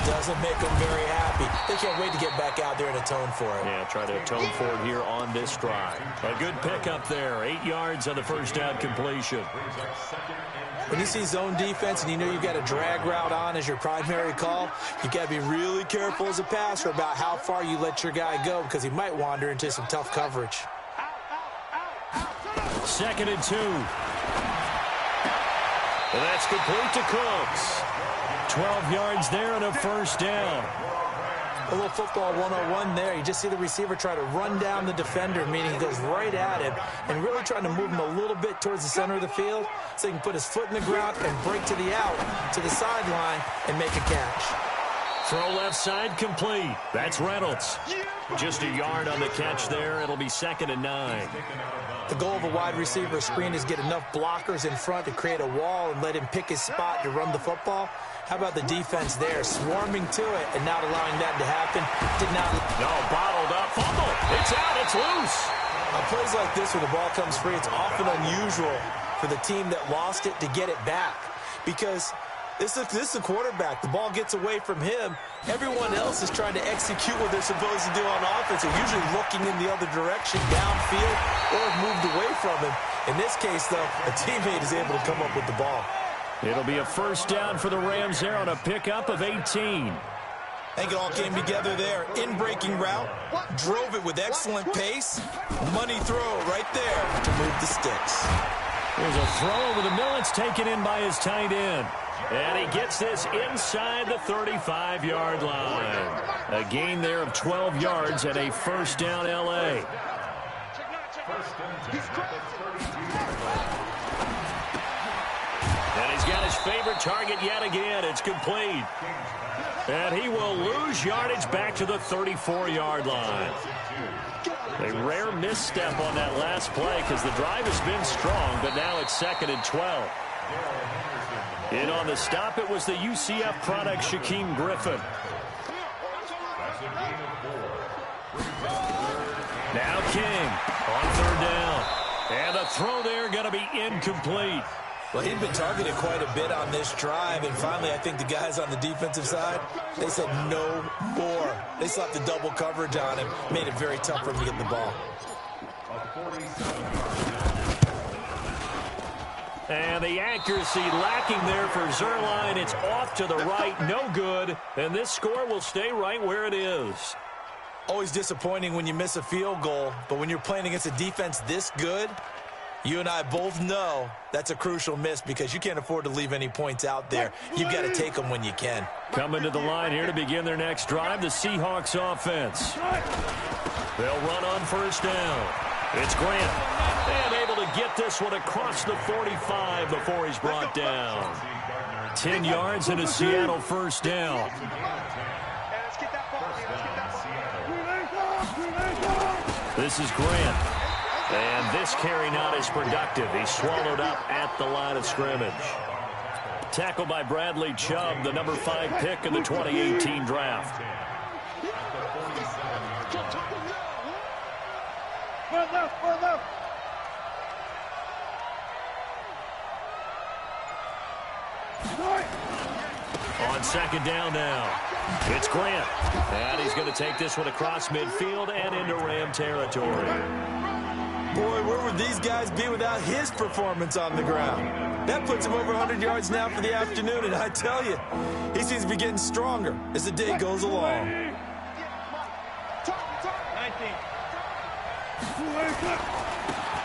doesn't make them very happy. They can't wait to get back out there and atone for it. Yeah, try to atone for it here on this drive. A good pickup there. 8 yards on the first down completion. When you see zone defense and you know you've got a drag route on as your primary call, you got to be really careful as a passer about how far you let your guy go because he might wander into some tough coverage. 2nd and 2. And that's complete to Cooks. 12 yards there and a first down. A little football 101 there. You just see the receiver try to run down the defender, meaning he goes right at him and really trying to move him a little bit towards the center of the field so he can put his foot in the ground and break to the out, to the sideline, and make a catch. Throw left side complete. That's Reynolds. Just a yard on the catch there. It'll be 2nd and 9. The goal of a wide receiver screen is get enough blockers in front to create a wall and let him pick his spot to run the football. How about the defense there, swarming to it and not allowing that to happen? Did not. No, bottled up. Fumble. It's out. It's loose. On plays like this where the ball comes free, it's often unusual for the team that lost it to get it back because this is the quarterback. The ball gets away from him. Everyone else is trying to execute what they're supposed to do on offense. They're usually looking in the other direction, downfield, or have moved away from him. In this case, though, a teammate is able to come up with the ball. It'll be a first down for the Rams there on a pickup of 18. I think it all came together there. In-breaking route, drove it with excellent pace. Money throw right there to move the sticks. There's a throw over the middle. It's taken in by his tight end. And he gets this inside the 35-yard line. A gain there of 12 yards and a first down L.A. And he's got his favorite target yet again. It's complete. And he will lose yardage back to the 34-yard line. A rare misstep on that last play because the drive has been strong, but now it's 2nd and 12. In on the stop, it was the UCF product, Shaquem Griffin. Now King on 3rd down. And the throw there going to be incomplete. Well, he'd been targeted quite a bit on this drive, and finally I think the guys on the defensive side, they said no more. They slapped the double coverage on him, made it very tough for him to get the ball. And the accuracy lacking there for Zuerlein. It's off to the right, no good. And this score will stay right where it is. Always disappointing when you miss a field goal, but when you're playing against a defense this good, you and I both know that's a crucial miss because you can't afford to leave any points out there. You've got to take them when you can. Coming to the line here to begin their next drive, the Seahawks offense. They'll run on first down. It's Grant. And able to get this one across the 45 before he's brought down. 10 yards and a Seattle first down. This is Grant. And this carry not as productive. He's swallowed up at the line of scrimmage. Tackled by Bradley Chubb, the number 5 pick in the 2018 draft. On second down now, it's Grant. And he's going to take this one across midfield and into Ram territory. Boy, where would these guys be without his performance on the ground? That puts him over 100 yards now for the afternoon, and I tell you, he seems to be getting stronger as the day goes along.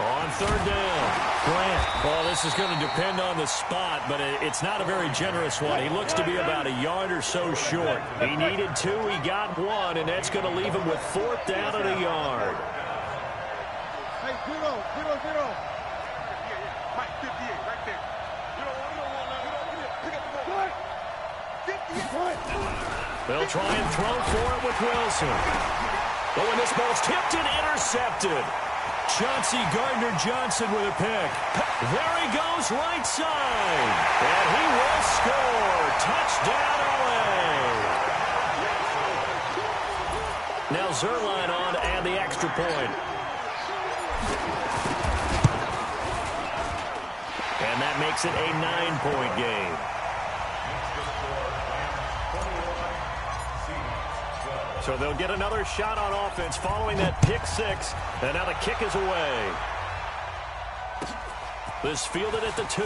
On third down, Grant. Well, this is going to depend on the spot, but it's not a very generous one. He looks to be about a yard or so short. He needed 2, he got 1, and that's going to leave him with 4th down and a yard. They'll try and throw for it with Wilson. But when this ball's tipped and intercepted, Chauncey Gardner-Johnson with a pick. There he goes right side. And he will score. Zerline on and the extra point. And that makes it a 9-point game. So they'll get another shot on offense following that pick six. And now the kick is away. This fielded at the 2.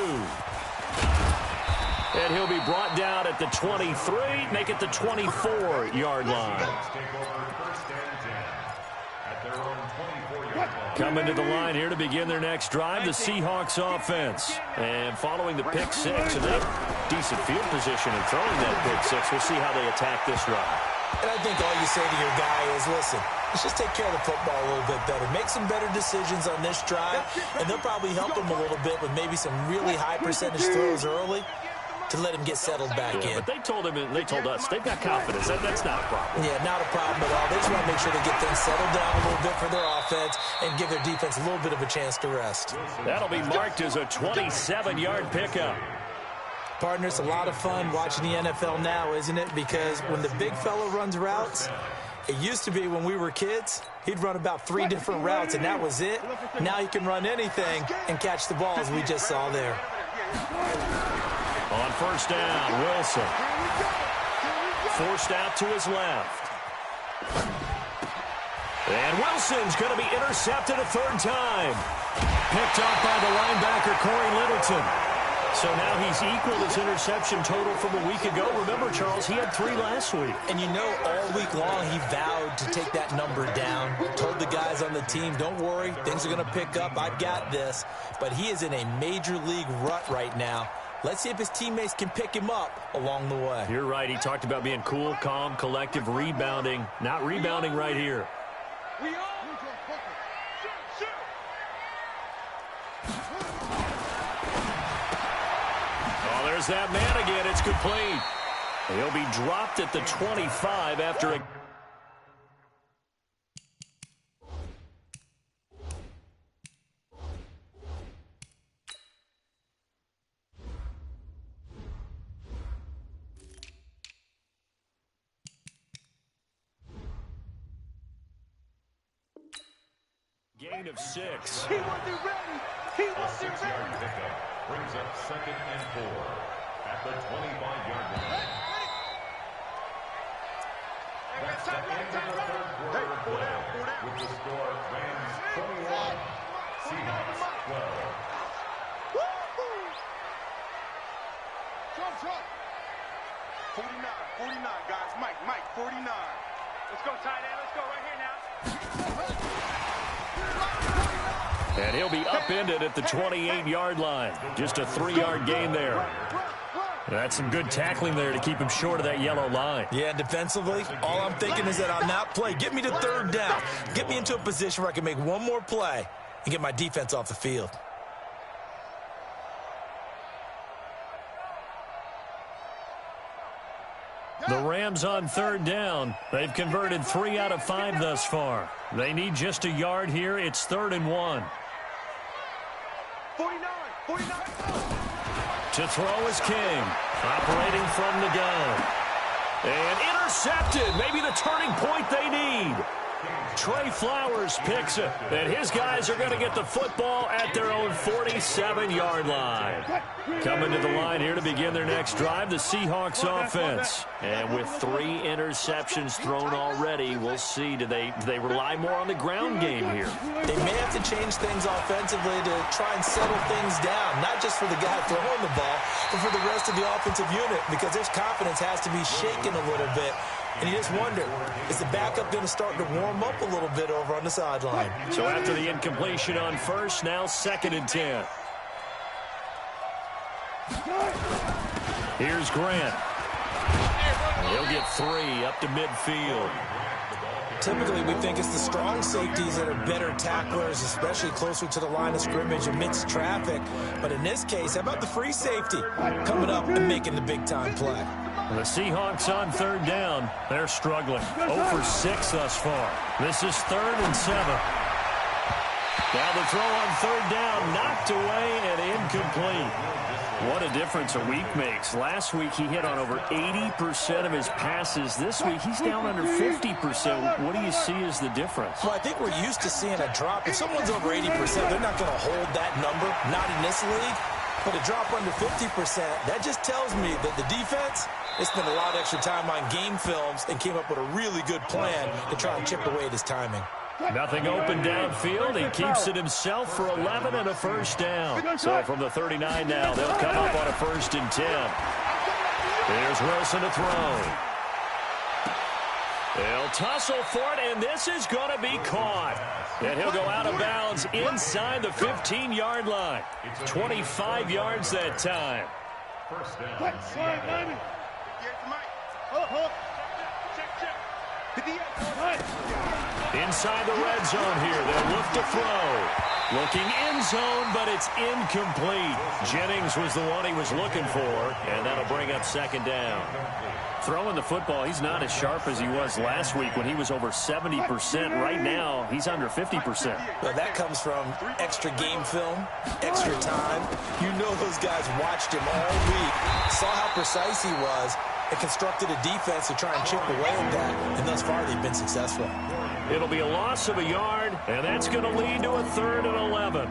And he'll be brought down at the 23, make it the 24-yard line. Coming to the line here to begin their next drive, the Seahawks offense. And following the pick six, and they have decent field position in throwing that pick six. We'll see how they attack this drive. And I think all you say to your guy is, listen, let's just take care of the football a little bit better. Make some better decisions on this drive, and they'll probably help him a little bit with maybe some really high percentage throws early to let him get settled back in. But they told us they've got confidence. That's not a problem. Yeah, not a problem at all. They just want to make sure they get things settled down a little bit for their offense and give their defense a little bit of a chance to rest. That'll be marked as a 27-yard pickup. Partner, it's a lot of fun watching the NFL now, isn't it? Because when the big fella runs routes, it used to be when we were kids, he'd run about 3 different routes, and that was it. Now he can run anything and catch the ball, as we just saw there. On first down, Wilson. Forced out to his left. And Wilson's going to be intercepted a third time. Picked up by the linebacker, Corey Littleton. So now he's equaled his interception total from a week ago. Remember, Charles, he had 3 last week. And you know, all week long he vowed to take that number down. Told the guys on the team, don't worry, things are going to pick up. I've got this. But he is in a major league rut right now. Let's see if his teammates can pick him up along the way. You're right. He talked about being cool, calm, collective, rebounding. Not rebounding right here. Oh, there's that man again. It's complete. He'll be dropped at the 25 after a... Gain of 6. He wasn't ready. He wasn't ready. 6-yard pickup brings up 2nd and 4 at the 25-yard line. That's the end of the third quarter of play. With the score, Rams 21, Seahawks 12. 49, guys. Mike, 49. Let's go, tight end. Let's go right here now. And he'll be upended at the 28-yard line. Just a 3-yard gain there. That's some good tackling there to keep him short of that yellow line. Yeah, defensively, all I'm thinking is that on that play, get me to 3rd down. Get me into a position where I can make one more play and get my defense off the field. The Rams on 3rd down. They've converted 3 out of 5 thus far. They need just a yard here. It's 3rd and 1. 49. To throw is King. Operating from the gun. And intercepted. Maybe the turning point they need. Trey Flowers picks it. And his guys are going to get the football at their own 47-yard line. Coming to the line here to begin their next drive, the Seahawks offense. And with 3 interceptions thrown already, we'll see. Do they rely more on the ground game here? They may have to change things offensively to try and settle things down, not just for the guy throwing the ball, but for the rest of the offensive unit, because their confidence has to be shaken a little bit. And you just wonder, is the backup going to start to warm up a little bit over on the sideline? So after the incompletion on first, now 2nd and 10. Here's Grant. He'll get 3 up to midfield. Typically, we think it's the strong safeties that are better tacklers, especially closer to the line of scrimmage amidst traffic. But in this case, how about the free safety coming up and making the big-time play? The Seahawks on 3rd down. They're struggling. 0 for 6 thus far. This is 3rd and 7. Now the throw on 3rd down, knocked away and incomplete. What a difference a week makes. Last week he hit on over 80% of his passes. This week he's down under 50%. What do you see as the difference? Well, I think we're used to seeing a drop. If someone's over 80%, they're not going to hold that number, not in this league. But a drop under 50%, that just tells me that the defense, they spent a lot of extra time on game films and came up with a really good plan to try and chip away at his timing. Nothing open downfield. He keeps it himself for 11 and a first down. So from the 39 now, they'll come up on a 1st and 10. Here's Wilson to throw. They'll tussle for it, and this is going to be caught. And he'll go out of bounds inside the 15-yard line. 25 yards that time. First down, Seattle. Inside the red zone here. They'll look to throw. Looking end zone, but it's incomplete. Jennings was the one he was looking for, and that'll bring up 2nd down. Throwing the football, he's not as sharp as he was last week when he was over 70%. Right now, he's under 50%. Well, that comes from extra game film, extra time. You know those guys watched him all week, saw how precise he was, and constructed a defense to try and chip away at that. And thus far, they've been successful. It'll be a loss of a yard, and that's going to lead to a 3rd and 11.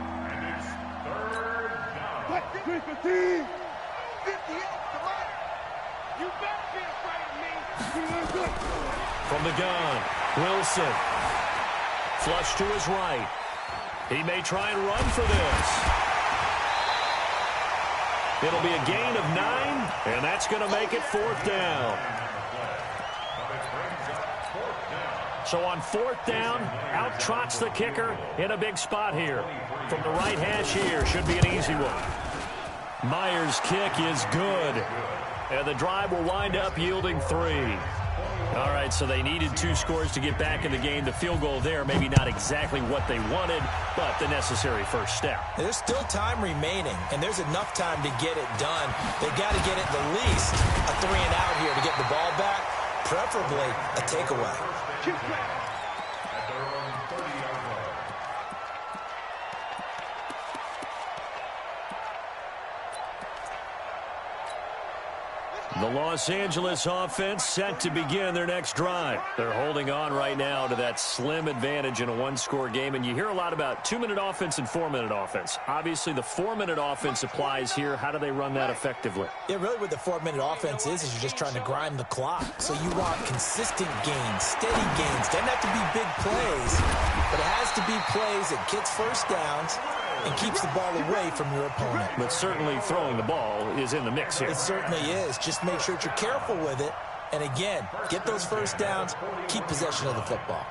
From the gun, Wilson. Flush to his right. He may try and run for this. It'll be a gain of 9, and that's going to make it 4th down. So on 4th down, out trots the kicker in a big spot here. From the right hash here, should be an easy one. Myers' kick is good. And the drive will wind up yielding 3. All right, so they needed 2 scores to get back in the game. The field goal there, maybe not exactly what they wanted, but the necessary first step. There's still time remaining, and there's enough time to get it done. They've got to get at the least a 3 and out here to get the ball back, preferably a takeaway. At their own 30-yard line. The Los Angeles offense set to begin their next drive. They're holding on right now to that slim advantage in a 1-score game, and you hear a lot about 2-minute offense and 4-minute offense. Obviously, the 4-minute offense applies here. How do they run that effectively? Yeah, really what the 4-minute offense is you're just trying to grind the clock. So you want consistent gains, steady gains. Doesn't have to be big plays, but it has to be plays that gets first downs and keeps the ball away from your opponent. But certainly throwing the ball is in the mix here. It certainly is. Just make sure that you're careful with it. And again, get those first downs, keep possession of the football.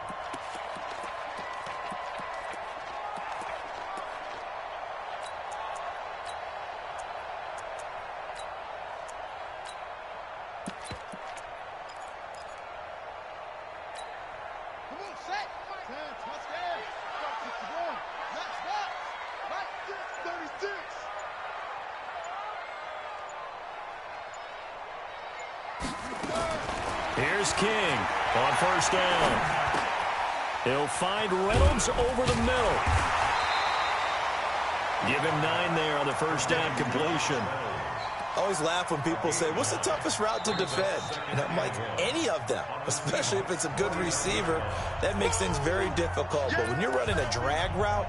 Here's King on first down. He'll find Reynolds over the middle. Give him 9 there on the first down completion. I always laugh when people say, what's the toughest route to defend? And I'm like, any of them, especially if it's a good receiver. That makes things very difficult. But when you're running a drag route,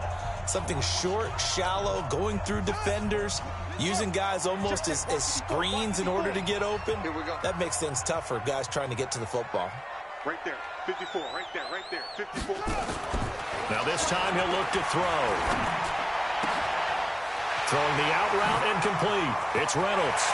something short, shallow, going through defenders, using guys almost as screens in order to get open, that makes things tough for guys trying to get to the football. Right there, 54, right there, 54. Now this time he'll look to throw. Throwing the out route incomplete. It's Reynolds.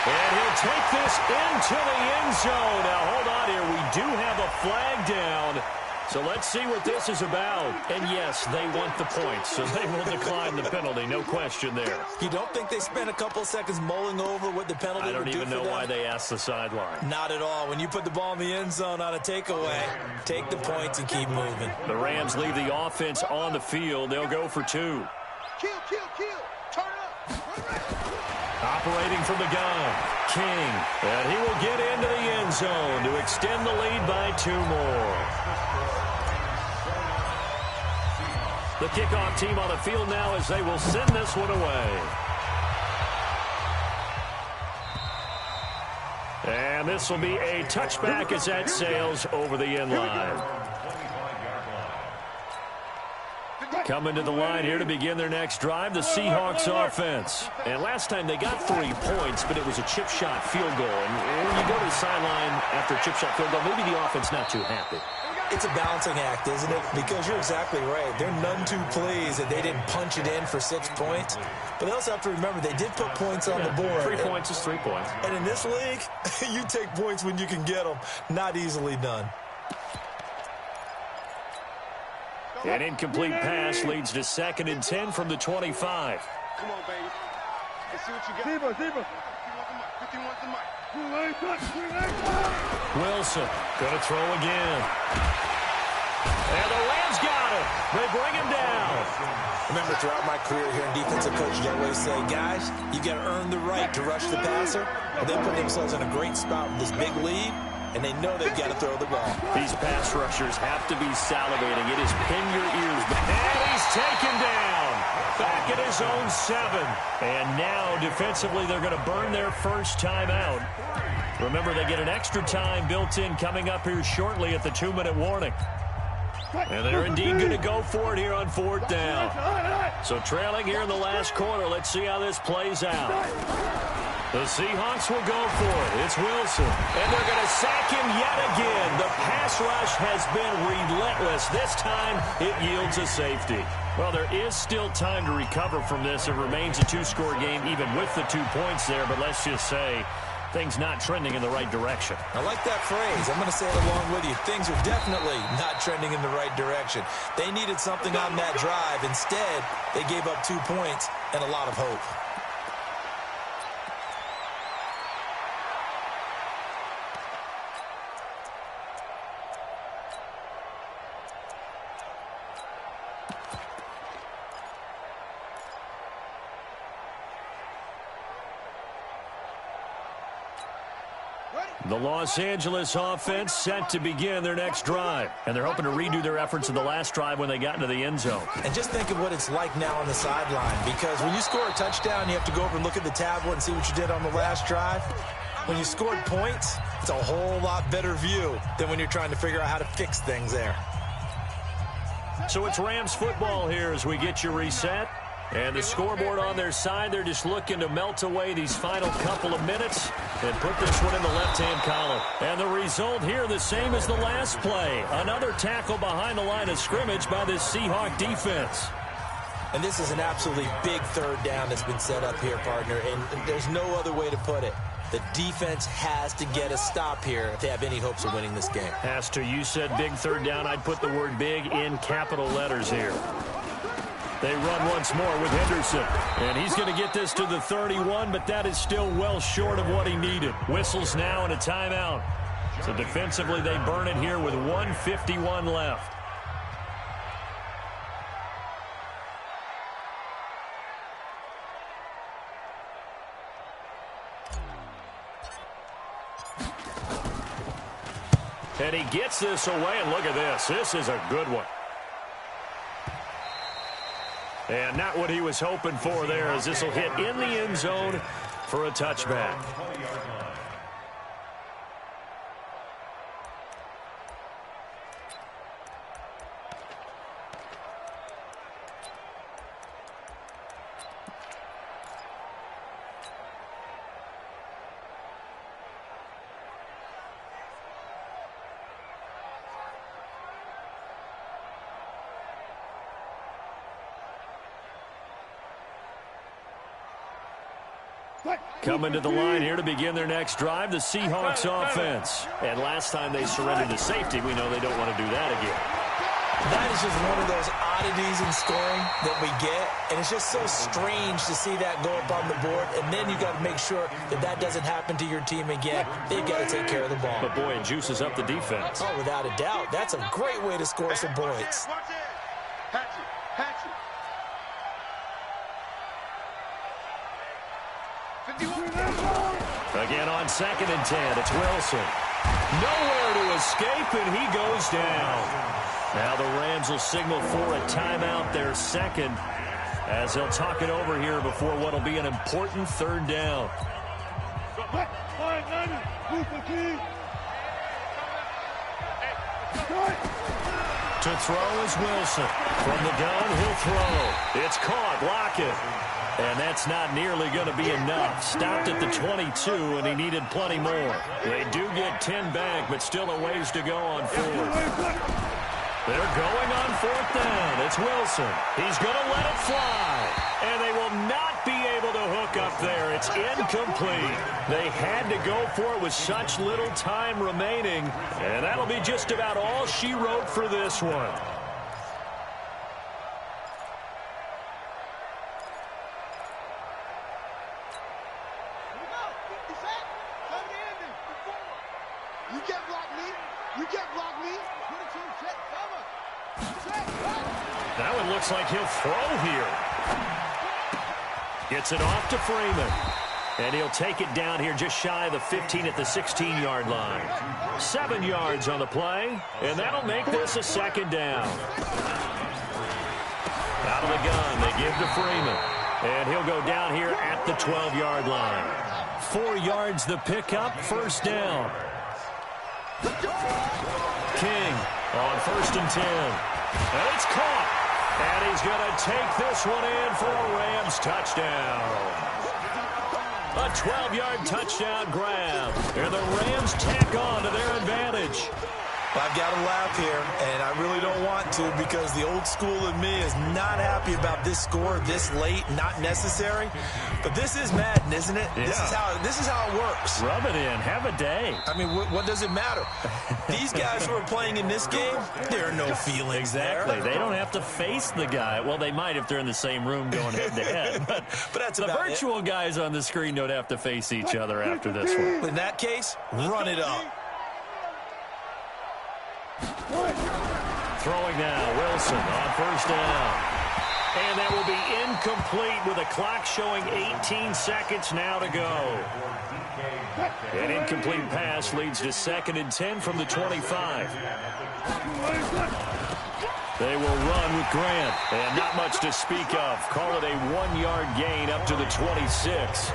And he'll take this into the end zone. Now hold on here. We do have a flag down. So let's see what this is about. And yes, they want the points, so they will decline the penalty. No question there. You don't think they spent a couple seconds mulling over what the penalty would do for them? I don't even know why they asked the sideline. Not at all. When you put the ball in the end zone on a takeaway, take the points and keep moving. The Rams leave the offense on the field. They'll go for 2. Turn up. Operating from the gun, King. And he will get into the end zone to extend the lead by 2 more. The kickoff team on the field now as they will send this one away. And this will be a touchback as that sails over the end line. Coming to the line here to begin their next drive, the Seahawks offense. And last time they got 3 points, but it was a chip shot field goal. And when you go to the sideline after a chip shot field goal, maybe the offense not too happy. It's a balancing act, isn't it? Because you're exactly right. They're none too pleased that they didn't punch it in for 6 points. But they also have to remember they did put points on the board. 3 points is 3 points. And in this league, you take points when you can get them. Not easily done. An incomplete pass leads to 2nd and 10 from the 25. Come on, baby. Let's see what you got. Zebra. 51's the mic. Wilson going to throw again. And the Rams got him. They bring him down. Remember, throughout my career here in defensive coaching, I always say, guys, you got to earn the right to rush the passer. And they put themselves in a great spot with this big lead, and they know they've got to throw the ball. These pass rushers have to be salivating. It is pin your ears. And he's taken down. Back at his own 7. And now, defensively, they're going to burn their first timeout. Remember, they get an extra time built in coming up here shortly at the 2-minute warning. And they're indeed going to go for it here on 4th down. So trailing here in the last quarter. Let's see how this plays out. The Seahawks will go for it. It's Wilson. And they're going to sack him yet again. The pass rush has been relentless. This time, it yields a safety. Well, there is still time to recover from this. It remains a 2-score game even with the 2 points there. But let's just say things not trending in the right direction. I like that phrase. I'm going to say it along with you. Things are definitely not trending in the right direction. They needed something on that drive. Instead, they gave up 2 points and a lot of hope. The Los Angeles offense set to begin their next drive. And they're hoping to redo their efforts in the last drive when they got into the end zone. And just think of what it's like now on the sideline. Because when you score a touchdown, you have to go over and look at the tablet and see what you did on the last drive. When you scored points, it's a whole lot better view than when you're trying to figure out how to fix things there. So it's Rams football here as we get you reset. And the scoreboard on their side, they're just looking to melt away these final couple of minutes and put this one in the left-hand column. And the result here, the same as the last play. Another tackle behind the line of scrimmage by this Seahawk defense. And this is an absolutely big 3rd down that's been set up here, partner. And there's no other way to put it. The defense has to get a stop here if they have any hopes of winning this game. Has to. You said big 3rd down. I'd put the word big in capital letters here. They run once more with Henderson. And he's going to get this to the 31, but that is still well short of what he needed. Whistles now and a timeout. So defensively, they burn it here with 1:51 left. And he gets this away, and look at this. This is a good one. And not what he was hoping for there, as this will hit in the end zone for a touchback. Coming to the line here to begin their next drive, the Seahawks offense. And last time they surrendered to safety, we know they don't want to do that again. That is just one of those oddities in scoring that we get. And it's just so strange to see that go up on the board. And then you got to make sure that that doesn't happen to your team again. They've got to take care of the ball. But, boy, it juices up the defense. Oh, without a doubt. That's a great way to score some points. Again on 2nd and 10, it's Wilson. Nowhere to escape, and he goes down. Now the Rams will signal for a timeout, their 2nd, as they'll talk it over here before what will be an important 3rd down. To throw is Wilson. From the gun, he'll throw. It's caught. Lockett. And that's not nearly going to be enough. Stopped at the 22, and he needed plenty more. They do get 10 back, but still a ways to go on fourth. They're going on fourth down. It's Wilson. He's going to let it fly. And they will not be able to hook up there. It's incomplete. They had to go for it with such little time remaining. And that'll be just about all she wrote for this one. That one looks like he'll throw here. Gets it off to Freeman. And he'll take it down here just shy of the 15 at the 16-yard line. 7 yards on the play, and that'll make this a second down. Out of the gun, they give to Freeman. And he'll go down here at the 12-yard line. 4 yards the pickup, first down. King on 1st and 10. And it's caught. And he's going to take this one in for a Rams touchdown. A 12-yard touchdown grab. And the Rams tack on to their advantage. Well, I've got to laugh here, and I really don't want to because the old school in me is not happy about this score this late, not necessary. But this is Madden, isn't it? Yeah. This is how it works. Rub it in. Have a day. I mean, what does it matter? These guys who are playing in this game, there are no feelings exactly. there. They don't have to face the guy. Well, they might if they're in the same room going head-to-head. But that's the virtual guys on the screen don't have to face each other after this one. In that case, run it up. Throwing now, Wilson on 1st down. And that will be incomplete with a clock showing 18 seconds now to go. An incomplete pass leads to 2nd and 10 from the 25. They will run with Grant. And not much to speak of. Call it a 1-yard gain up to the 26.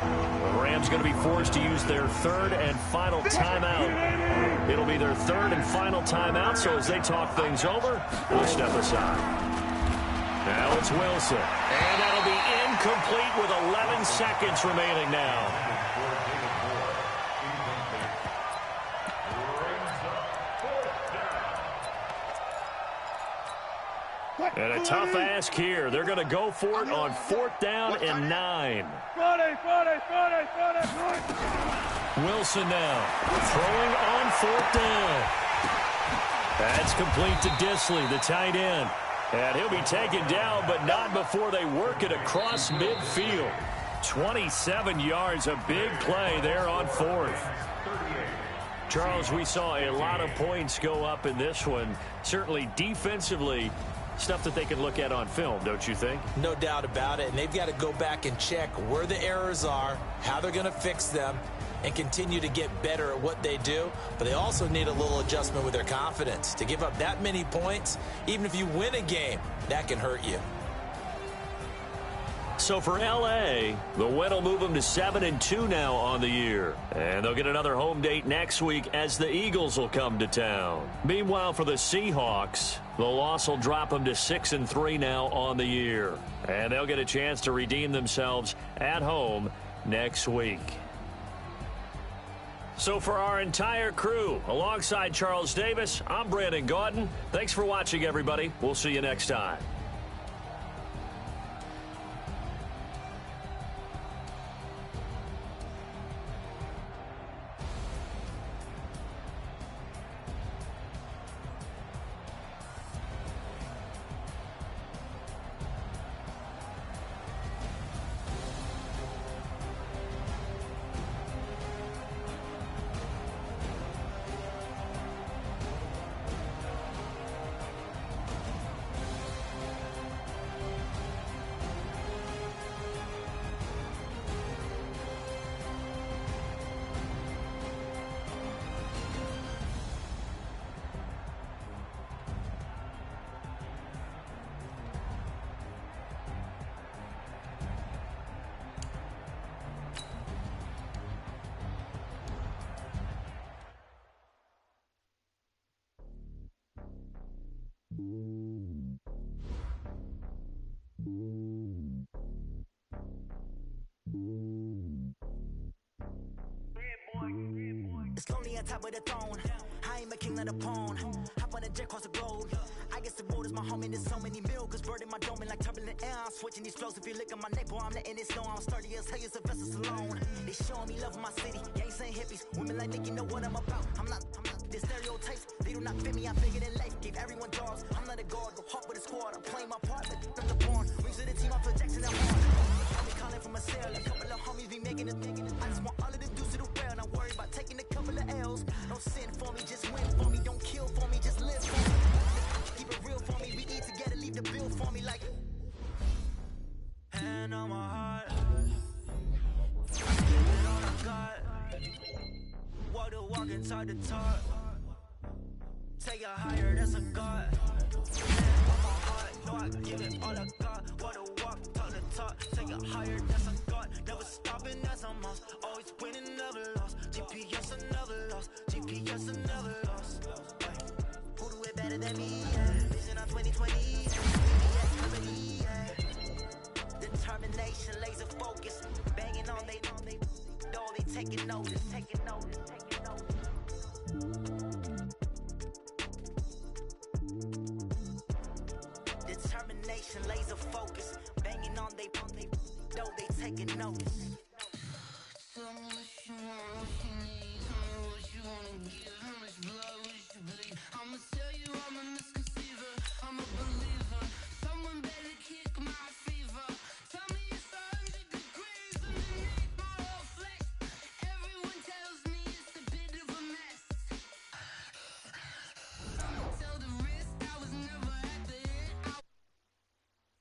The Rams going to be forced to use their 3rd and final timeout. It'll be their 3rd and final timeout, so as they talk things over, we'll step aside. Now it's Wilson. And that'll be incomplete with 11 seconds remaining now. And a tough ask here. They're going to go for it on 4th down and 9. Wilson now throwing on 4th down. That's complete to Disley, the tight end. And he'll be taken down, but not before they work it across midfield. 27 yards, a big play there on 4th. Charles, we saw a lot of points go up in this one. Certainly defensively, stuff that they can look at on film, don't you think? No doubt about it. And they've got to go back and check where the errors are, how they're going to fix them, and continue to get better at what they do. But they also need a little adjustment with their confidence. To give up that many points, even if you win a game, that can hurt you. So for L.A., the win will move them to 7-2 now on the year. And they'll get another home date next week as the Eagles will come to town. Meanwhile, for the Seahawks, the loss will drop them to 6-3 now on the year. And they'll get a chance to redeem themselves at home next week. So for our entire crew, alongside Charles Davis, I'm Brandon Gaudin. Thanks for watching, everybody. We'll see you next time. the top of the throne. I ain't a king of the pawn. Hop on a jet across the globe. I guess the road is my home and there's so many milkers burning my dome and like turbulent air. I'm switching these flows. If you look at my neck, boy, I'm letting it snow. I'm sturdy as hell, it's a vessel alone. They showing me love in my city. Gangs ain't hippies. Women like Nicki know what I'm about. I'm not the stereotypes. They do not fit me. I figured in life. Gave everyone jobs. I'm not a guard. Go hard with a squad. I'm playing my part, but I'm the pawn. Rings to the team. I feel Jackson. I'm on. I'm calling from a cell. A couple of homies be making it. I just want all of them dudes to the well. Not worry about taking a couple of L's. Don't sin for me, just win for me. Don't kill for me, just live for me. Keep it real for me. We eat together, leave the bill for me like. Hand on my heart. Give it all I got. Walk the walk and talk the talk. Take it higher, that's a God. Hand on my heart. Know I give it all I got. Walk the walk, talk the talk. Take it higher, that's a God. Never stopping, that's a must. Always winning, never lost. GPS, I never lost. GPS, I never lost. Who do it better than me? Yeah. Vision on 2020. Yeah. Determination, laser focus. Banging on they door, they taking notice. Determination, laser focus. Banging on they door, they taking notice.